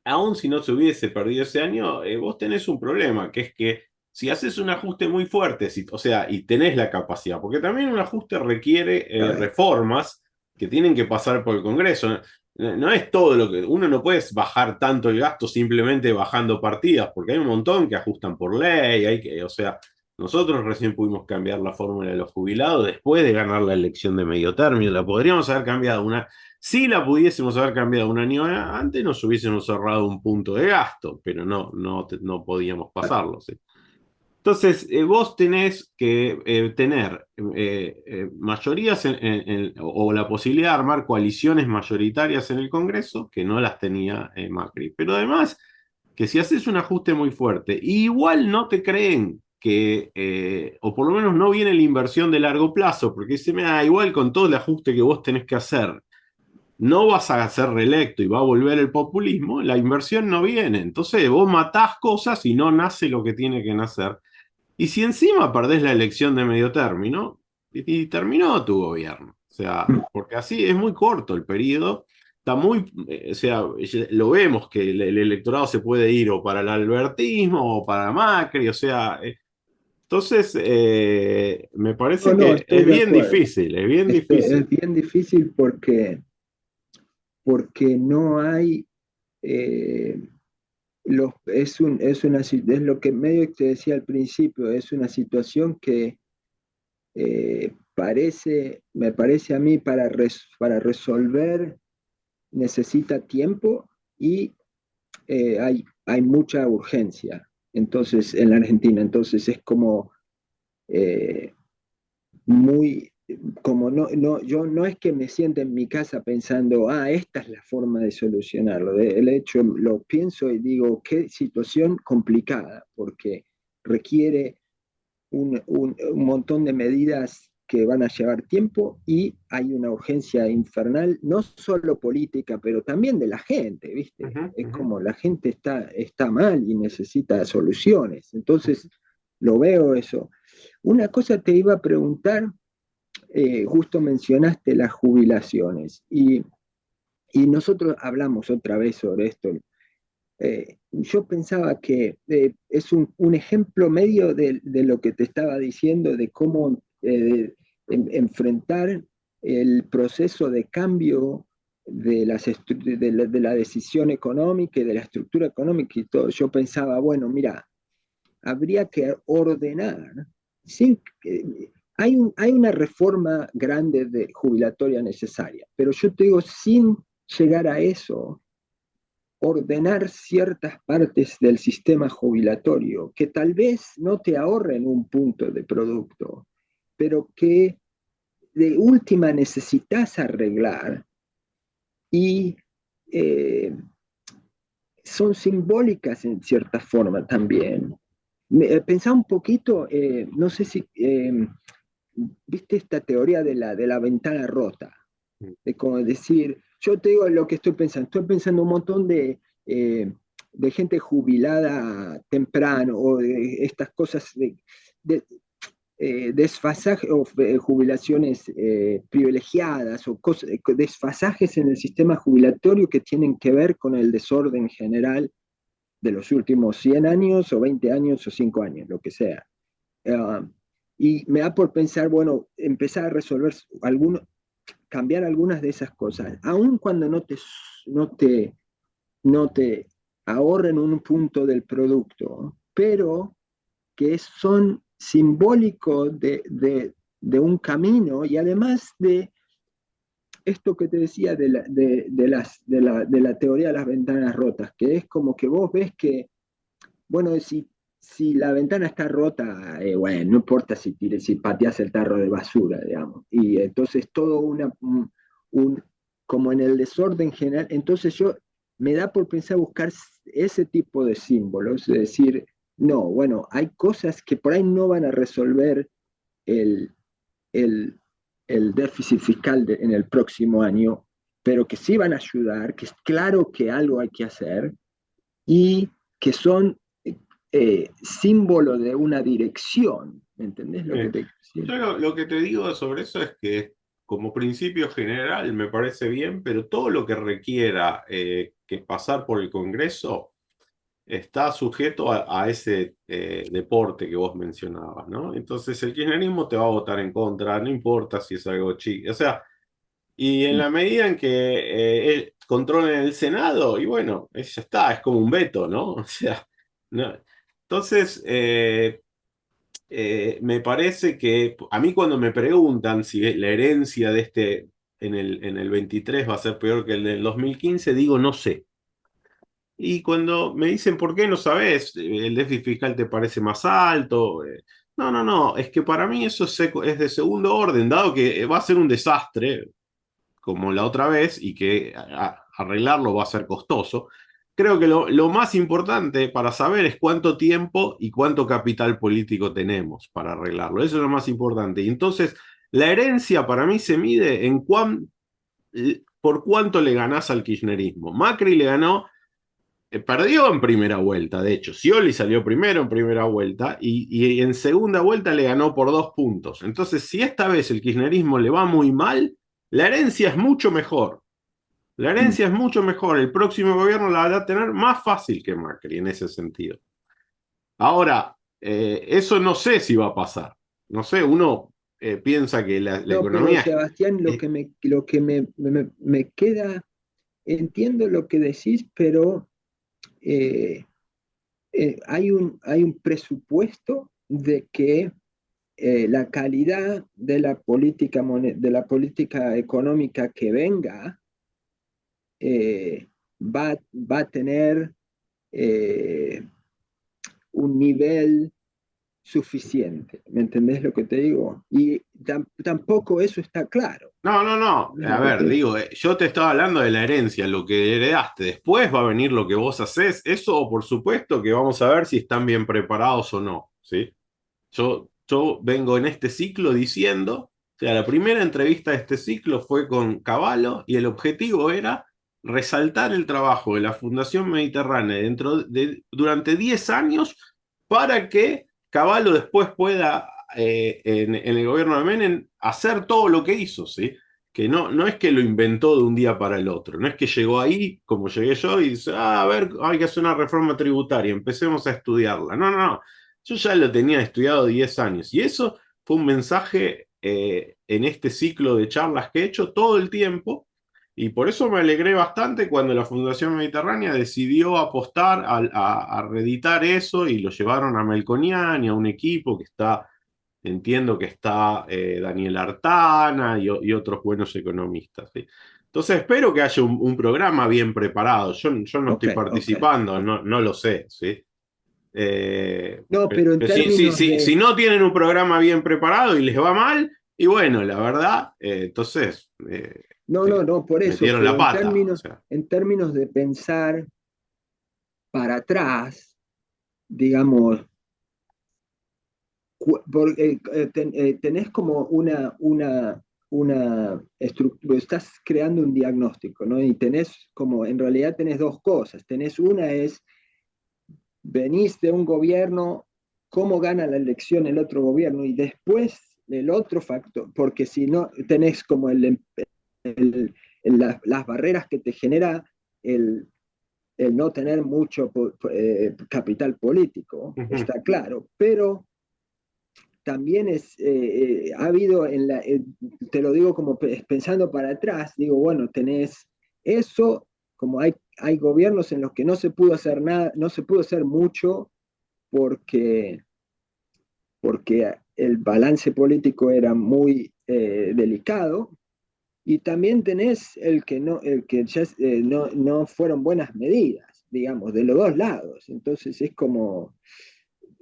aún si no se hubiese perdido ese año, vos tenés un problema, que es que si haces un ajuste muy fuerte, o sea, y tenés la capacidad, porque también un ajuste requiere A ver. reformas que tienen que pasar por el Congreso. No es todo lo que uno no puede bajar tanto el gasto simplemente bajando partidas, porque hay un montón que ajustan por ley, o sea, nosotros recién pudimos cambiar la fórmula de los jubilados después de ganar la elección de medio término. La podríamos haber cambiado si la pudiésemos haber cambiado un año antes, nos hubiésemos ahorrado un punto de gasto, pero no podíamos pasarlo, ¿sí? Entonces, vos tenés que tener mayorías o la posibilidad de armar coaliciones mayoritarias en el Congreso, que no las tenía Macri. Pero además, que si haces un ajuste muy fuerte, igual no te creen o por lo menos no viene la inversión de largo plazo, porque dice, mira, igual con todo el ajuste que vos tenés que hacer no vas a ser reelecto y va a volver el populismo, la inversión no viene. Entonces vos matás cosas y no nace lo que tiene que nacer. Y si encima perdés la elección de medio término, y terminó tu gobierno. O sea, porque así es muy corto el periodo. Está muy, o sea, lo vemos que el electorado se puede ir o para el albertismo o para Macri, o sea, entonces me No, parece no, que estoy es de bien acuerdo. difícil, es bien Es difícil. bien difícil porque no hay, eh, es lo que medio te decía al principio, es una situación que me parece a mí para resolver necesita tiempo y hay mucha urgencia. Entonces, en la Argentina, entonces es como eh, muy, como yo no es que me sienta en mi casa pensando, esta es la forma de solucionarlo. El hecho, lo pienso y digo, qué situación complicada, porque requiere un montón de medidas que van a llevar tiempo y hay una urgencia infernal, no solo política, pero también de la gente, ¿viste? Ujú, Es ujú, como la gente está mal y necesita soluciones. Entonces, lo veo eso. Una cosa te iba a preguntar, justo mencionaste las jubilaciones y nosotros hablamos otra vez sobre esto. Yo pensaba que es un ejemplo medio de lo que te estaba diciendo, de cómo enfrentar el proceso de cambio de la decisión económica y de la estructura económica y todo. Yo pensaba, bueno, mira, habría que ordenar, sin, hay una reforma grande de jubilatoria necesaria, pero yo te digo, sin llegar a eso, ordenar ciertas partes del sistema jubilatorio que tal vez no te ahorren un punto de producto, pero que de última necesitas arreglar y eh, son simbólicas en cierta forma también. Pensá un poquito, no sé si viste esta teoría de la ventana rota, de como decir, yo te digo lo que estoy pensando un montón de gente jubilada temprano o de estas cosas de desfasaje o jubilaciones privilegiadas o desfasajes en el sistema jubilatorio que tienen que ver con el desorden general de los últimos 100 años o 20 años o 5 años, lo que sea. Uh, y me da por pensar, bueno, empezar a resolver cambiar algunas de esas cosas, aun cuando no te, no te ahorren un punto del producto, pero que son simbólicos de un camino y además de esto que te decía de la teoría de las ventanas rotas, que es como que vos ves que, bueno, si la ventana está rota, bueno, no importa si pateas el tarro de basura, digamos. Y entonces todo como en el desorden general, entonces yo me da por pensar buscar ese tipo de símbolos, es decir, no, bueno, hay cosas que por ahí no van a resolver el, el, el déficit fiscal en el próximo año, pero que sí van a ayudar, que es claro que algo hay que hacer y que son símbolo de una dirección. ¿Me entendés lo que Eh, te quiero decir? yo lo que te digo sobre eso es que como principio general me parece bien, pero todo lo que requiera que pasar por el Congreso está sujeto a ese deporte que vos mencionabas, ¿no? Entonces el kirchnerismo te va a votar en contra, no importa si es algo chico. O sea, y en la medida en que controlen el Senado, y bueno, ya está, es como un veto, ¿no? O sea, no. Entonces, me parece que a mí cuando me preguntan si la herencia de este en el 23 va a ser peor que el del 2015, digo no sé. Y cuando me dicen, ¿por qué no sabes? ¿El déficit fiscal te parece más alto? No, no, no, es que para mí eso es de segundo orden, dado que va a ser un desastre, como la otra vez, y que arreglarlo va a ser costoso. Creo que lo más importante para saber es cuánto tiempo y cuánto capital político tenemos para arreglarlo. Eso es lo más importante. Y entonces, la herencia para mí se mide en por cuánto le ganás al kirchnerismo. Macri le ganó perdió en primera vuelta, de hecho. Scioli salió primero en primera vuelta y en segunda vuelta le ganó por 2 puntos. Entonces, si esta vez el kirchnerismo le va muy mal, la herencia es mucho mejor. La Mm. herencia es mucho mejor. El próximo gobierno la va a tener más fácil que Macri en ese sentido. Ahora, eso no sé si va a pasar. No sé, uno piensa que la No, pero economía Sebastián, es, lo que me queda, entiendo lo que decís, pero eh, hay un presupuesto de que la calidad de la política económica que venga va a tener eh, un nivel suficiente. ¿Me entendés lo que te digo? Y tampoco eso está claro. No, no, no. ¿Entendés A lo que ver, te digo? digo, yo te estaba hablando de la herencia, lo que heredaste. Después va a venir lo que vos hacés. Eso, por supuesto, que vamos a ver si están bien preparados o no, ¿sí? Yo vengo en este ciclo diciendo, o sea, la primera entrevista de este ciclo fue con Cavallo y el objetivo era resaltar el trabajo de la Fundación Mediterránea durante 10 años para que Cavallo después pueda en el gobierno de Menem hacer todo lo que hizo, ¿sí? Que no es que lo inventó de un día para el otro, no es que llegó ahí, como llegué yo, y dice, a ver, hay que hacer una reforma tributaria, empecemos a estudiarla. No, no, no, yo ya lo tenía estudiado 10 años, y eso fue un mensaje en este ciclo de charlas que he hecho todo el tiempo, y por eso me alegré bastante cuando la Fundación Mediterránea decidió apostar a reeditar eso y lo llevaron a Melconian y a un equipo que está, entiendo que está Daniel Artana y otros buenos economistas, ¿sí? Entonces espero que haya un programa bien preparado. Yo no Ok, estoy ok. participando, no lo sé, ¿sí? No, pero en Pero términos si de... no tienen un programa bien preparado y les va mal, y bueno, la verdad, entonces No, no, no, por eso, metieron pero la pata, o sea. en términos de pensar para atrás, digamos, tenés como una estructura, estás creando un diagnóstico, ¿no? Y tenés como, en realidad tenés dos cosas. Tenés una es, venís de un gobierno, cómo gana la elección el otro gobierno, y después el otro factor, porque si no, tenés como las barreras que te genera el, el no tener mucho capital político, Ujú. está claro, pero también ha habido, te lo digo como pensando para atrás, digo, bueno, tenés eso, como hay gobiernos en los que no se pudo hacer nada, no se pudo hacer mucho porque, porque el balance político era muy delicado, y también tenés el que ya no fueron buenas medidas, digamos, de los dos lados. Entonces es como,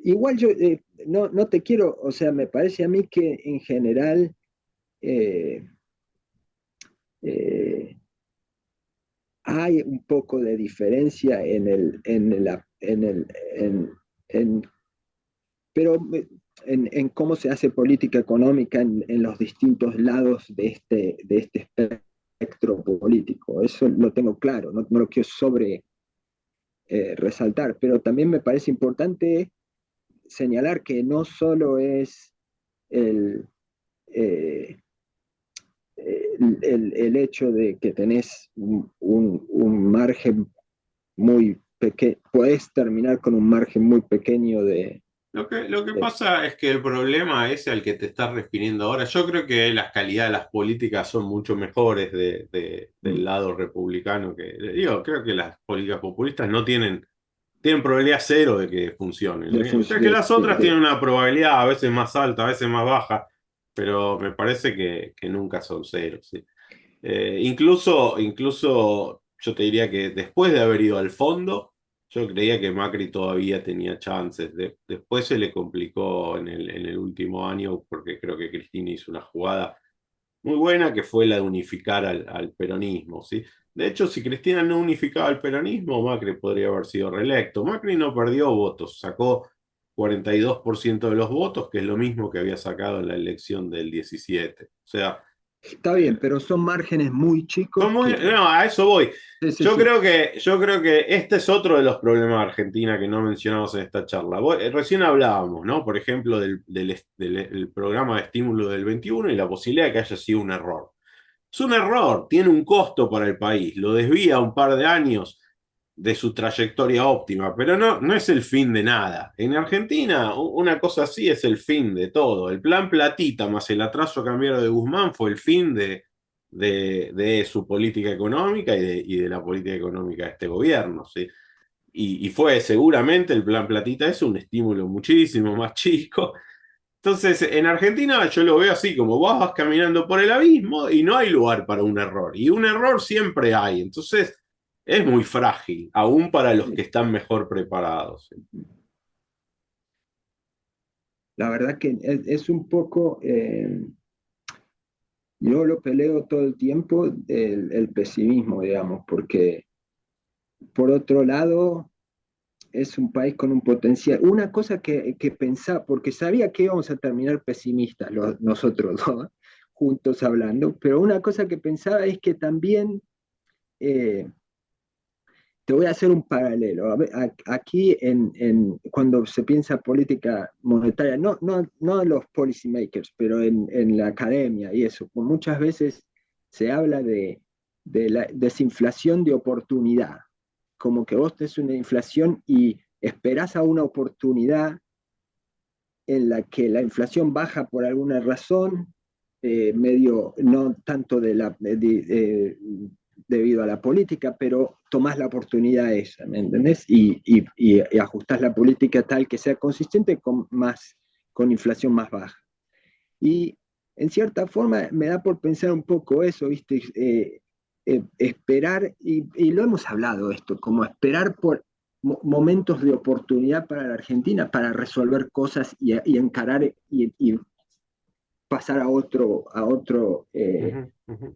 igual yo no te quiero, o sea, me parece a mí que en general eh, eh, hay un poco de diferencia en, pero en cómo se hace política económica en los distintos lados de este espectro político. Eso lo tengo claro, no lo quiero sobre resaltar, pero también me parece importante señalar que no solo es el, eh, el hecho de que tenés un margen muy pequeño, podés terminar con un margen muy pequeño Lo que de pasa es que el problema ese al que te estás refiriendo ahora, yo creo que las calidades de las políticas son mucho mejores del lado republicano que, digo, creo que las políticas populistas no tienen probabilidad cero de que funcionen, de, ¿eh? Mientras que las otras tienen una probabilidad a veces más alta, a veces más baja, pero me parece que nunca son ceros, ¿sí? Incluso yo te diría que después de haber ido al fondo, yo creía que Macri todavía tenía chances. Después se le complicó en el último año porque creo que Cristina hizo una jugada muy buena que fue la de unificar al peronismo, ¿sí? De hecho, si Cristina no unificaba el peronismo, Macri podría haber sido reelecto. Macri no perdió votos, sacó 42% de los votos, que es lo mismo que había sacado en la elección del 17. O sea, está bien, pero son márgenes muy chicos que... no, a eso voy. Sí, sí, Yo sí. creo que este es otro de los problemas de Argentina que no mencionamos en esta charla. Recién hablábamos, ¿no? Por ejemplo, del programa de estímulo del 21 y la posibilidad de que haya sido un error. Es un error, tiene un costo para el país, lo desvía un par de años de su trayectoria óptima, pero no es el fin de nada. En Argentina, una cosa así es el fin de todo. El plan Platita más el atraso cambiario de Guzmán fue el fin de su política económica y de la política económica de este gobierno, ¿sí? Y fue seguramente el plan Platita es un estímulo muchísimo más chico. Entonces, en Argentina yo lo veo así, como vos vas caminando por el abismo y no hay lugar para un error. Y un error siempre hay. Entonces, es muy frágil, aún para los que están mejor preparados. La verdad que es un poco, yo lo peleo todo el tiempo, el pesimismo, digamos, porque por otro lado es un país con un potencial. Una cosa que pensaba, porque sabía que íbamos a terminar pesimistas nosotros dos, juntos hablando, pero una cosa que pensaba es que también eh, te voy a hacer un paralelo. A ver, aquí, cuando se piensa política monetaria, no los policy makers, pero en la academia y eso, pues muchas veces se habla de la desinflación de oportunidad, como que vos tenés una inflación y esperás a una oportunidad en la que la inflación baja por alguna razón, medio, no tanto debido a la política, pero tomás la oportunidad esa, ¿me entendés? Y ajustás la política tal que sea consistente con inflación más baja. Y en cierta forma me da por pensar un poco eso, ¿viste? Esperar, y lo hemos hablado esto, como esperar por momentos de oportunidad para la Argentina para resolver cosas y encarar y pasar a otro Ujú, ujú.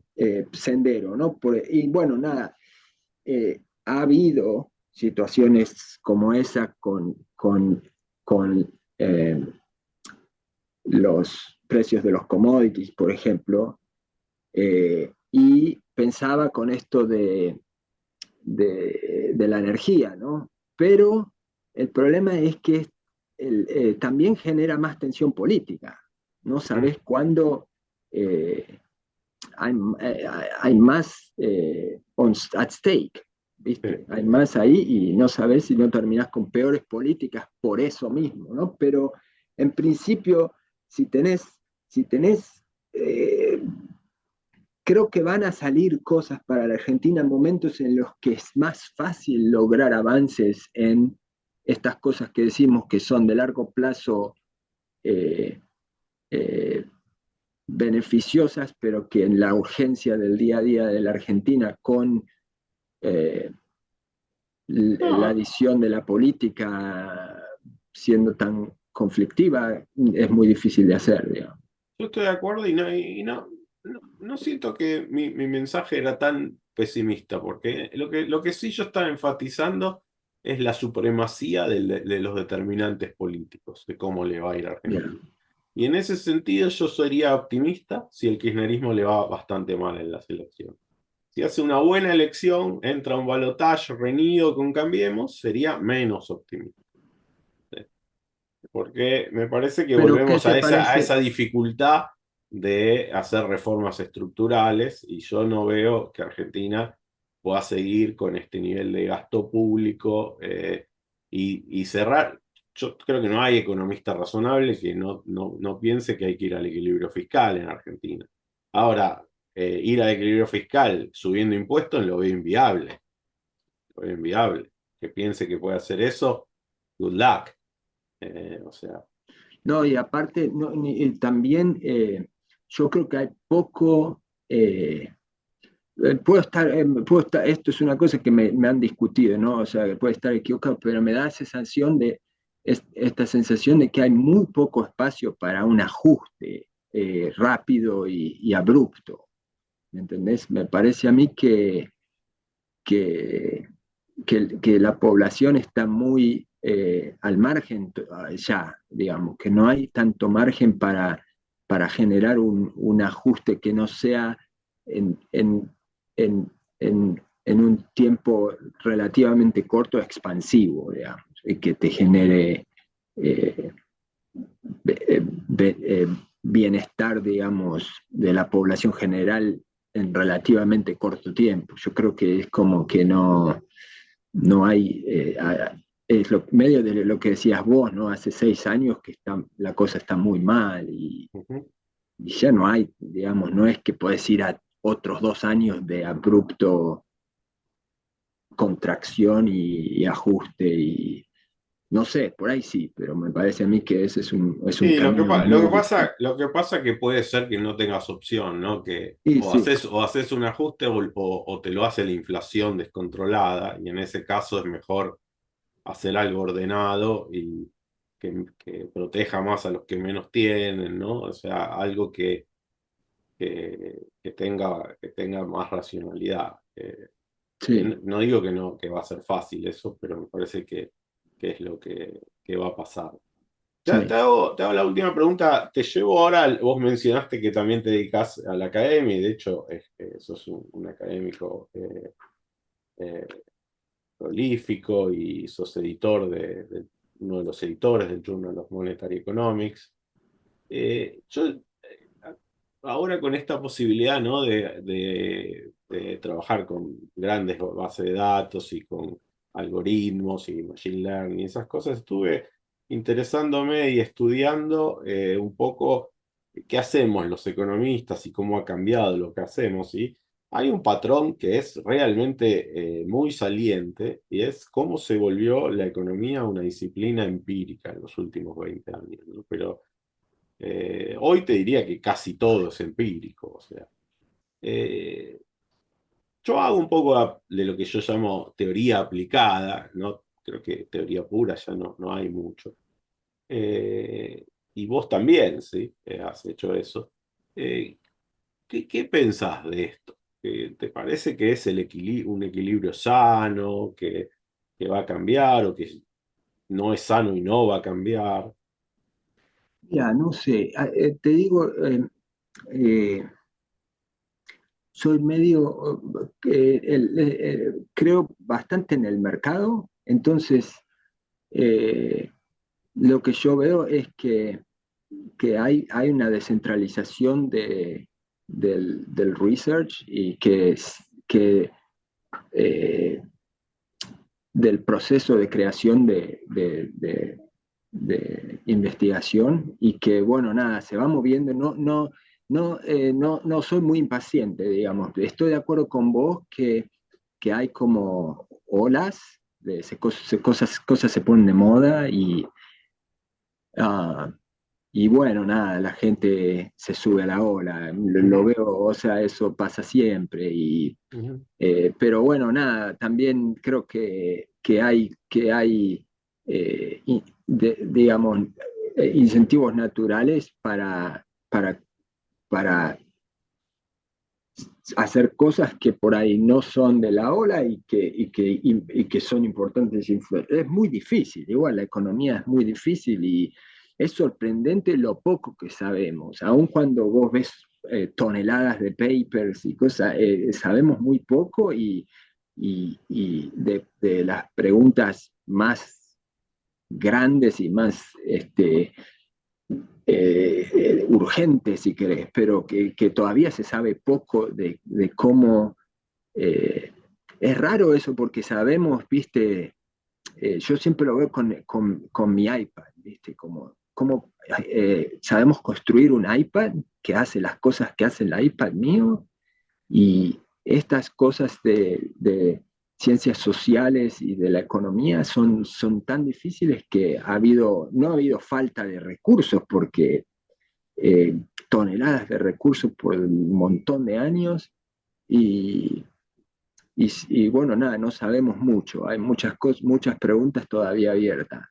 sendero, ¿no? Y bueno, nada, ha habido situaciones como esa con los precios de los commodities, por ejemplo, y pensaba con esto de la energía, ¿no? Pero el problema es que también genera más tensión política. No Mm. sabes cuándo hay, hay más at stake, Sí. ¿viste? Hay más ahí y no sabes si no terminás con peores políticas por eso mismo, ¿no? Pero en principio, si tenés creo que van a salir cosas para la Argentina en momentos en los que es más fácil lograr avances en estas cosas que decimos que son de largo plazo eh, eh, beneficiosas, pero que en la urgencia del día a día de la Argentina con eh, la No, adición de la política siendo tan conflictiva, es muy difícil de hacer, digamos. yo estoy de acuerdo y no siento que mi mensaje era tan pesimista, porque lo que sí yo estaba enfatizando es la supremacía de los determinantes políticos, de cómo le va a ir a Yeah. Argentina. Y en ese sentido yo sería optimista si el kirchnerismo le va bastante mal en las elecciones. Si hace una buena elección, entra un balotaje reñido con Cambiemos, sería menos optimista. Porque me parece que Pero, ¿qué volvemos te a esa parece? dificultad de hacer reformas estructurales y yo no veo que Argentina pueda seguir con este nivel de gasto público y cerrar. Yo creo que no hay economista razonable que no piense que hay que ir al equilibrio fiscal en Argentina. Ahora, ir al equilibrio fiscal subiendo impuestos lo veo inviable. Lo veo inviable. Que piense que puede hacer eso, good luck. O sea. No, y aparte, no, también yo creo que hay poco, esto es una cosa que me han discutido, ¿no? O sea, que puede estar equivocado, pero me da esa sensación esta sensación de que hay muy poco espacio para un ajuste rápido y abrupto, ¿me entendés? Me parece a mí que, que la población está muy al margen ya, digamos, que no hay tanto margen para generar un ajuste que no sea en, en, en, en un tiempo relativamente corto expansivo, digamos, y que te genere eh, bienestar, digamos, de la población general en relativamente corto tiempo. Yo creo que es como que no hay, es medio de lo que decías vos, ¿no? Hace 6 años que la cosa está muy mal Ujú. y ya no hay, digamos, no es que podés ir a otros 2 años de abrupto contracción y ajuste y no sé, por ahí sí, pero me parece a mí que ese es un Sí, lo que, camino pa- lo muy que difícil. pasa, lo que pasa que puede ser que no tengas opción, ¿no? Que Y o sí, haces, o haces un ajuste o te lo hace la inflación descontrolada, y en ese caso es mejor hacer algo ordenado y que proteja más a los que menos tienen, ¿no? O sea, algo que tenga más racionalidad. sí, No digo que no, que va a ser fácil eso, pero me parece que es lo que va a pasar. Te sí. hago, te hago la última pregunta. Te llevo ahora, vos mencionaste que también te dedicas a la academia y de hecho sos un académico eh, prolífico y sos editor uno de los editores del Journal of Monetary Economics. Yo ahora con esta posibilidad, ¿no? de trabajar con grandes bases de datos y con algoritmos y machine learning y esas cosas, estuve interesándome y estudiando un poco qué hacemos los economistas y cómo ha cambiado lo que hacemos. Y hay un patrón que es realmente muy saliente y es cómo se volvió la economía una disciplina empírica en los últimos 20 años, ¿no? Pero hoy te diría que casi todo es empírico. O sea, eh, yo hago un poco de lo que yo llamo teoría aplicada, ¿no? Creo que teoría pura ya no hay mucho. Eh, y vos también, ¿sí? Has hecho eso. Eh, ¿qué pensás de esto? ¿Te parece que es un equilibrio sano, que va a cambiar o que no es sano y no va a cambiar? Ya, no sé, te digo, eh, soy medio, creo bastante en el mercado, entonces eh, lo que yo veo es que hay una descentralización del research y que eh, del proceso de creación de investigación y que, bueno, nada, se va moviendo, no soy muy impaciente, digamos, estoy de acuerdo con vos que hay como olas, cosas se ponen de moda uh, y bueno, nada, la gente se sube a la ola, lo Ujú, veo, o sea, eso pasa siempre, ujú, pero bueno, nada, también creo que hay digamos, incentivos naturales para hacer cosas que por ahí no son de la ola y que son importantes. Es muy difícil, igual la economía es muy difícil y es sorprendente lo poco que sabemos, aun cuando vos ves toneladas de papers y cosas, sabemos muy poco y de las preguntas más grandes y más urgente, si querés, pero que todavía se sabe poco de cómo... eh, es raro eso porque sabemos, viste, yo siempre lo veo con mi iPad, viste, como sabemos construir un iPad que hace las cosas que hace el iPad mío y estas cosas de ciencias sociales y de la economía son tan difíciles que no ha habido falta de recursos porque eh, toneladas de recursos por un montón de años y, y bueno, nada, no sabemos mucho, hay muchas preguntas todavía abiertas,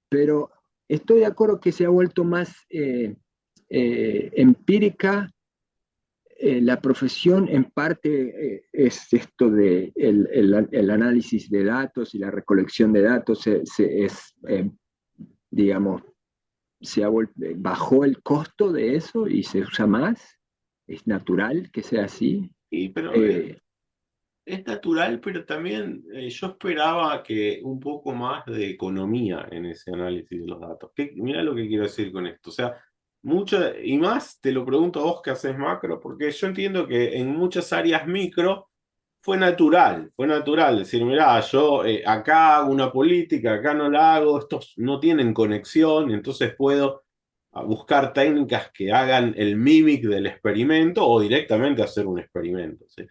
pero estoy de acuerdo que se ha vuelto más empírica. La profesión en parte es esto de el análisis de datos y la recolección de datos, digamos, bajó el costo de eso y se usa más, es natural que sea así. pero Eh, es natural, pero también yo esperaba que un poco más de economía en ese análisis de los datos. Mira lo que quiero decir con esto. O sea, mucho, y más te lo pregunto a vos que haces macro, porque yo entiendo que en muchas áreas micro fue natural decir, mirá, yo acá hago una política, acá no la hago, estos no tienen conexión, entonces puedo buscar técnicas que hagan el mimic del experimento o directamente hacer un experimento, ¿sí?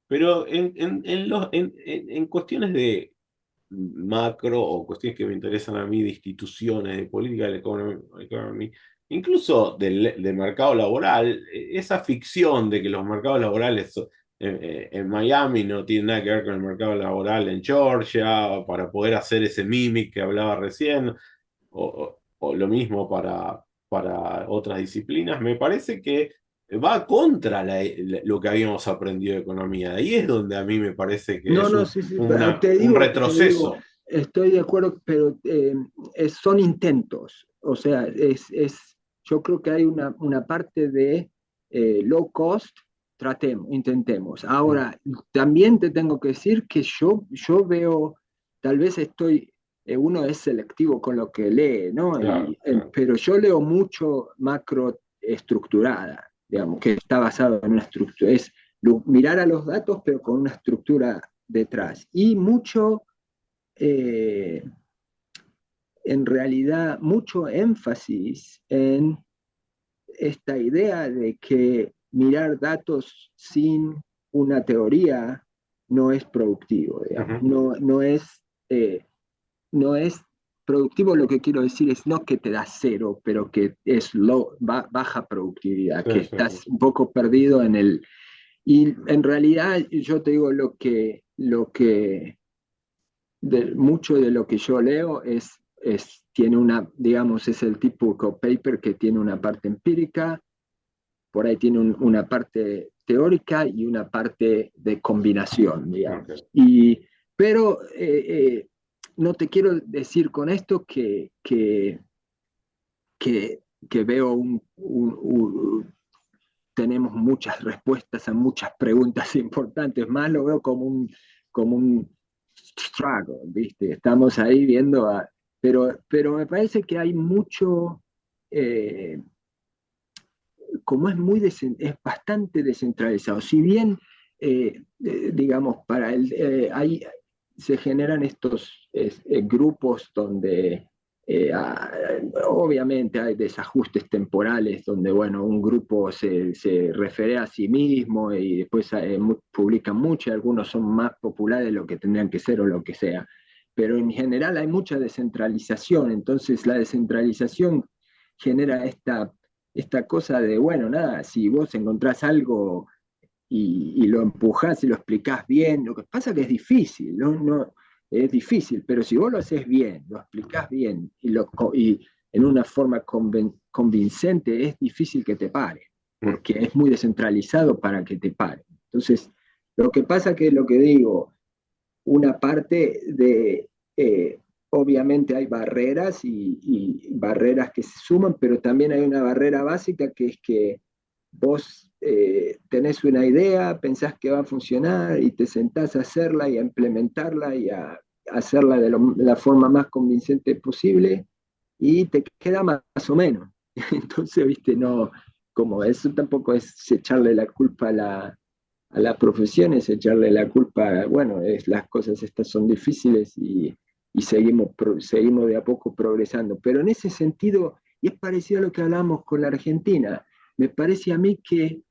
Pero en cuestiones de macro o cuestiones que me interesan a mí, de instituciones, de política de economy, incluso del mercado laboral, esa ficción de que los mercados laborales en Miami no tienen nada que ver con el mercado laboral en Georgia, para poder hacer ese mimic que hablaba recién, o lo mismo para otras disciplinas, me parece que va contra lo que habíamos aprendido de economía. Ahí es donde a mí me parece que no, es no, sí, sí, un retroceso. estoy de acuerdo, pero son intentos. O sea, yo creo que hay una parte de low cost, intentemos. Mm, Ahora, también te tengo que decir que yo veo tal vez uno es selectivo con lo que lee, ¿no? Claro, claro. Pero yo leo mucho macroestructurada, digamos, que está basado en una estructura, es mirar a los datos, pero con una estructura detrás. Y mucho, eh, en realidad, mucho énfasis en esta idea de que mirar datos sin una teoría no es productivo, digamos. Ujú. No es productivo, lo que quiero decir es no que te da cero, pero que es baja productividad, Sí, que sí, estás un poco perdido en el... Y en realidad yo te digo mucho de lo que yo leo tiene una, digamos, es el típico paper que tiene una parte empírica, por ahí tiene una parte teórica y una parte de combinación, ok. digamos. Pero no te quiero decir con esto que veo tenemos muchas respuestas a muchas preguntas importantes, más lo veo como un struggle, ¿viste? Estamos ahí viendo, pero me parece que hay mucho, eh, como es bastante descentralizado. Si bien, digamos, se generan estos grupos donde obviamente hay desajustes temporales, donde, bueno, un grupo se refiere a sí mismo y después publican mucho, y algunos son más populares de lo que tendrían que ser o lo que sea. Pero en general hay mucha descentralización, entonces la descentralización genera esta cosa de, bueno, nada, si vos encontrás algo y lo empujás y lo explicás bien, lo que pasa que es difícil, es difícil, pero si vos lo haces bien, lo explicás bien y en una forma convincente, es difícil que te pare, Mm. porque es muy descentralizado para que te pare. Entonces, lo que pasa que lo que digo, una parte de, obviamente hay barreras y barreras que se suman, pero también hay una barrera básica que es que vos tenés una idea, pensás que va a funcionar y te sentás a hacerla y a implementarla y a hacerla de la forma más convincente posible y te queda más o menos. Entonces, viste, no, como eso tampoco es echarle la culpa a la profesión, es echarle la culpa, bueno, las cosas estas son difíciles y seguimos de a poco progresando. Pero en ese sentido, y es parecido a lo que hablamos con la Argentina, me parece a mí que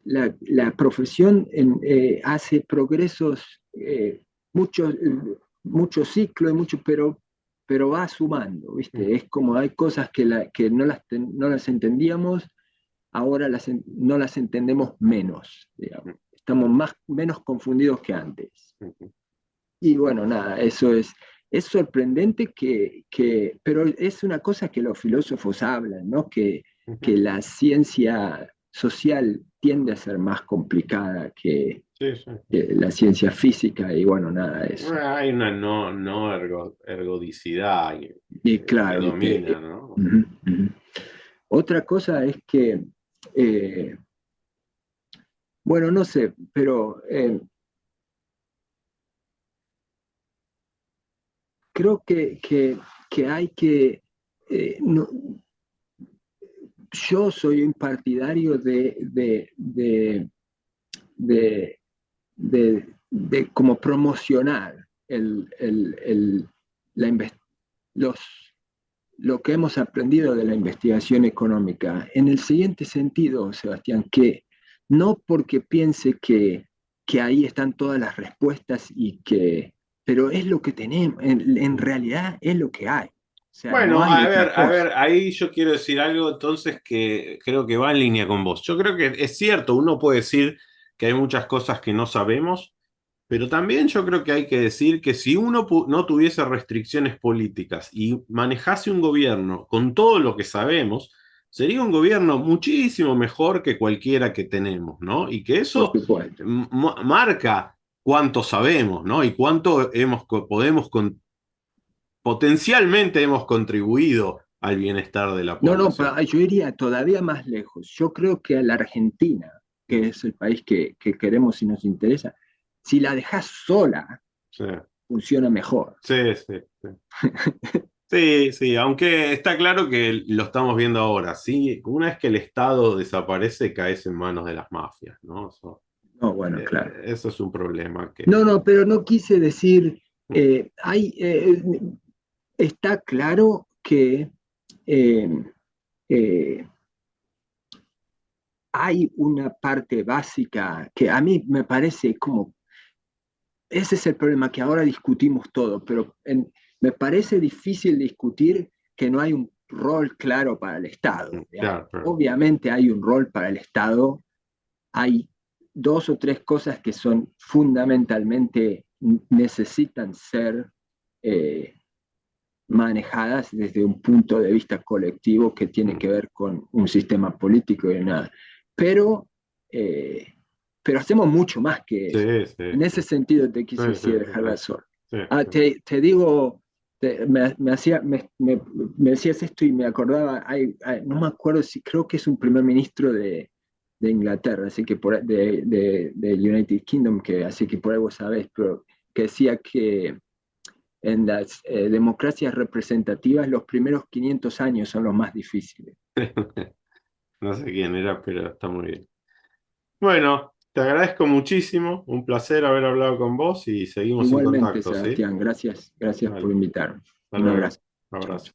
la profesión hace progresos, muchos mucho ciclos, pero va sumando, ¿viste? Mm. Es como hay cosas que no las entendíamos, ahora no las entendemos menos, digamos. Mm. Estamos menos confundidos que antes. Mm. Y bueno, nada, es sorprendente pero es una cosa que los filósofos hablan, ¿no? Que Mm. la ciencia social tiende a ser más complicada Sí, sí. que la ciencia física, y bueno, nada, eso. Hay una no ergodicidad Y que claro, ¿viste? domina, ¿no? Ujú, ujú. Otra cosa es que, eh, bueno, no sé, pero creo que hay que, no, yo soy un partidario de, de como promocionar la los, lo que hemos aprendido de la investigación económica. En el siguiente sentido, Sebastián, que no porque piense que ahí están todas las respuestas pero es lo que tenemos, en realidad es lo que hay. O sea, no Bueno, hay otra a cosa. ver, ahí yo quiero decir algo entonces que creo que va en línea con vos. Yo creo que es cierto, uno puede decir que hay muchas cosas que no sabemos, pero también yo creo que hay que decir que si uno no tuviese restricciones políticas y manejase un gobierno con todo lo que sabemos, sería un gobierno muchísimo mejor que cualquiera que tenemos, ¿no? Y que Por eso supuesto. marca cuánto sabemos, ¿no? Y cuánto podemos potencialmente hemos contribuido al bienestar de la No, no, población. yo iría todavía más lejos. Yo creo que a la Argentina, que Mm. es el país que queremos y nos interesa, si la dejas sola, Sí. funciona mejor. Sí, sí, sí. Sí, sí, aunque está claro que lo estamos viendo ahora, ¿sí? Una vez que el Estado desaparece, caes en manos de las mafias, ¿no? No, bueno, claro. Eso es un problema No, que... no, pero no quise decir, Mm, está claro que eh, eh, hay una parte básica que a mí me parece como, ese es el problema, que ahora discutimos todo, pero me parece difícil discutir que no hay un rol claro para el Estado. Digamos. claro, claro. Obviamente hay un rol para el Estado, hay dos o tres cosas que son fundamentalmente, necesitan ser eh, manejadas desde un punto de vista colectivo que tiene Mm, que ver con un sistema político y nada. Pero, eh, pero hacemos mucho más que eso. sí, sí, En ese sentido te sí, quise sí, decir, sí, dejar la sol. sí, Ah, sí. te digo, me decías esto y me acordaba, no me acuerdo si creo que es un primer ministro de Inglaterra, así que de United Kingdom, que, así que por algo sabes, pero que decía que en las democracias representativas los primeros 500 años son los más difíciles. No sé quién era, pero está muy bien. Bueno, te agradezco muchísimo, un placer haber hablado con vos y seguimos en Igualmente, contacto, ¿sí? Sebastián, gracias, gracias por Vale, invitarme. hasta Un luego. abrazo. Un Chao. abrazo.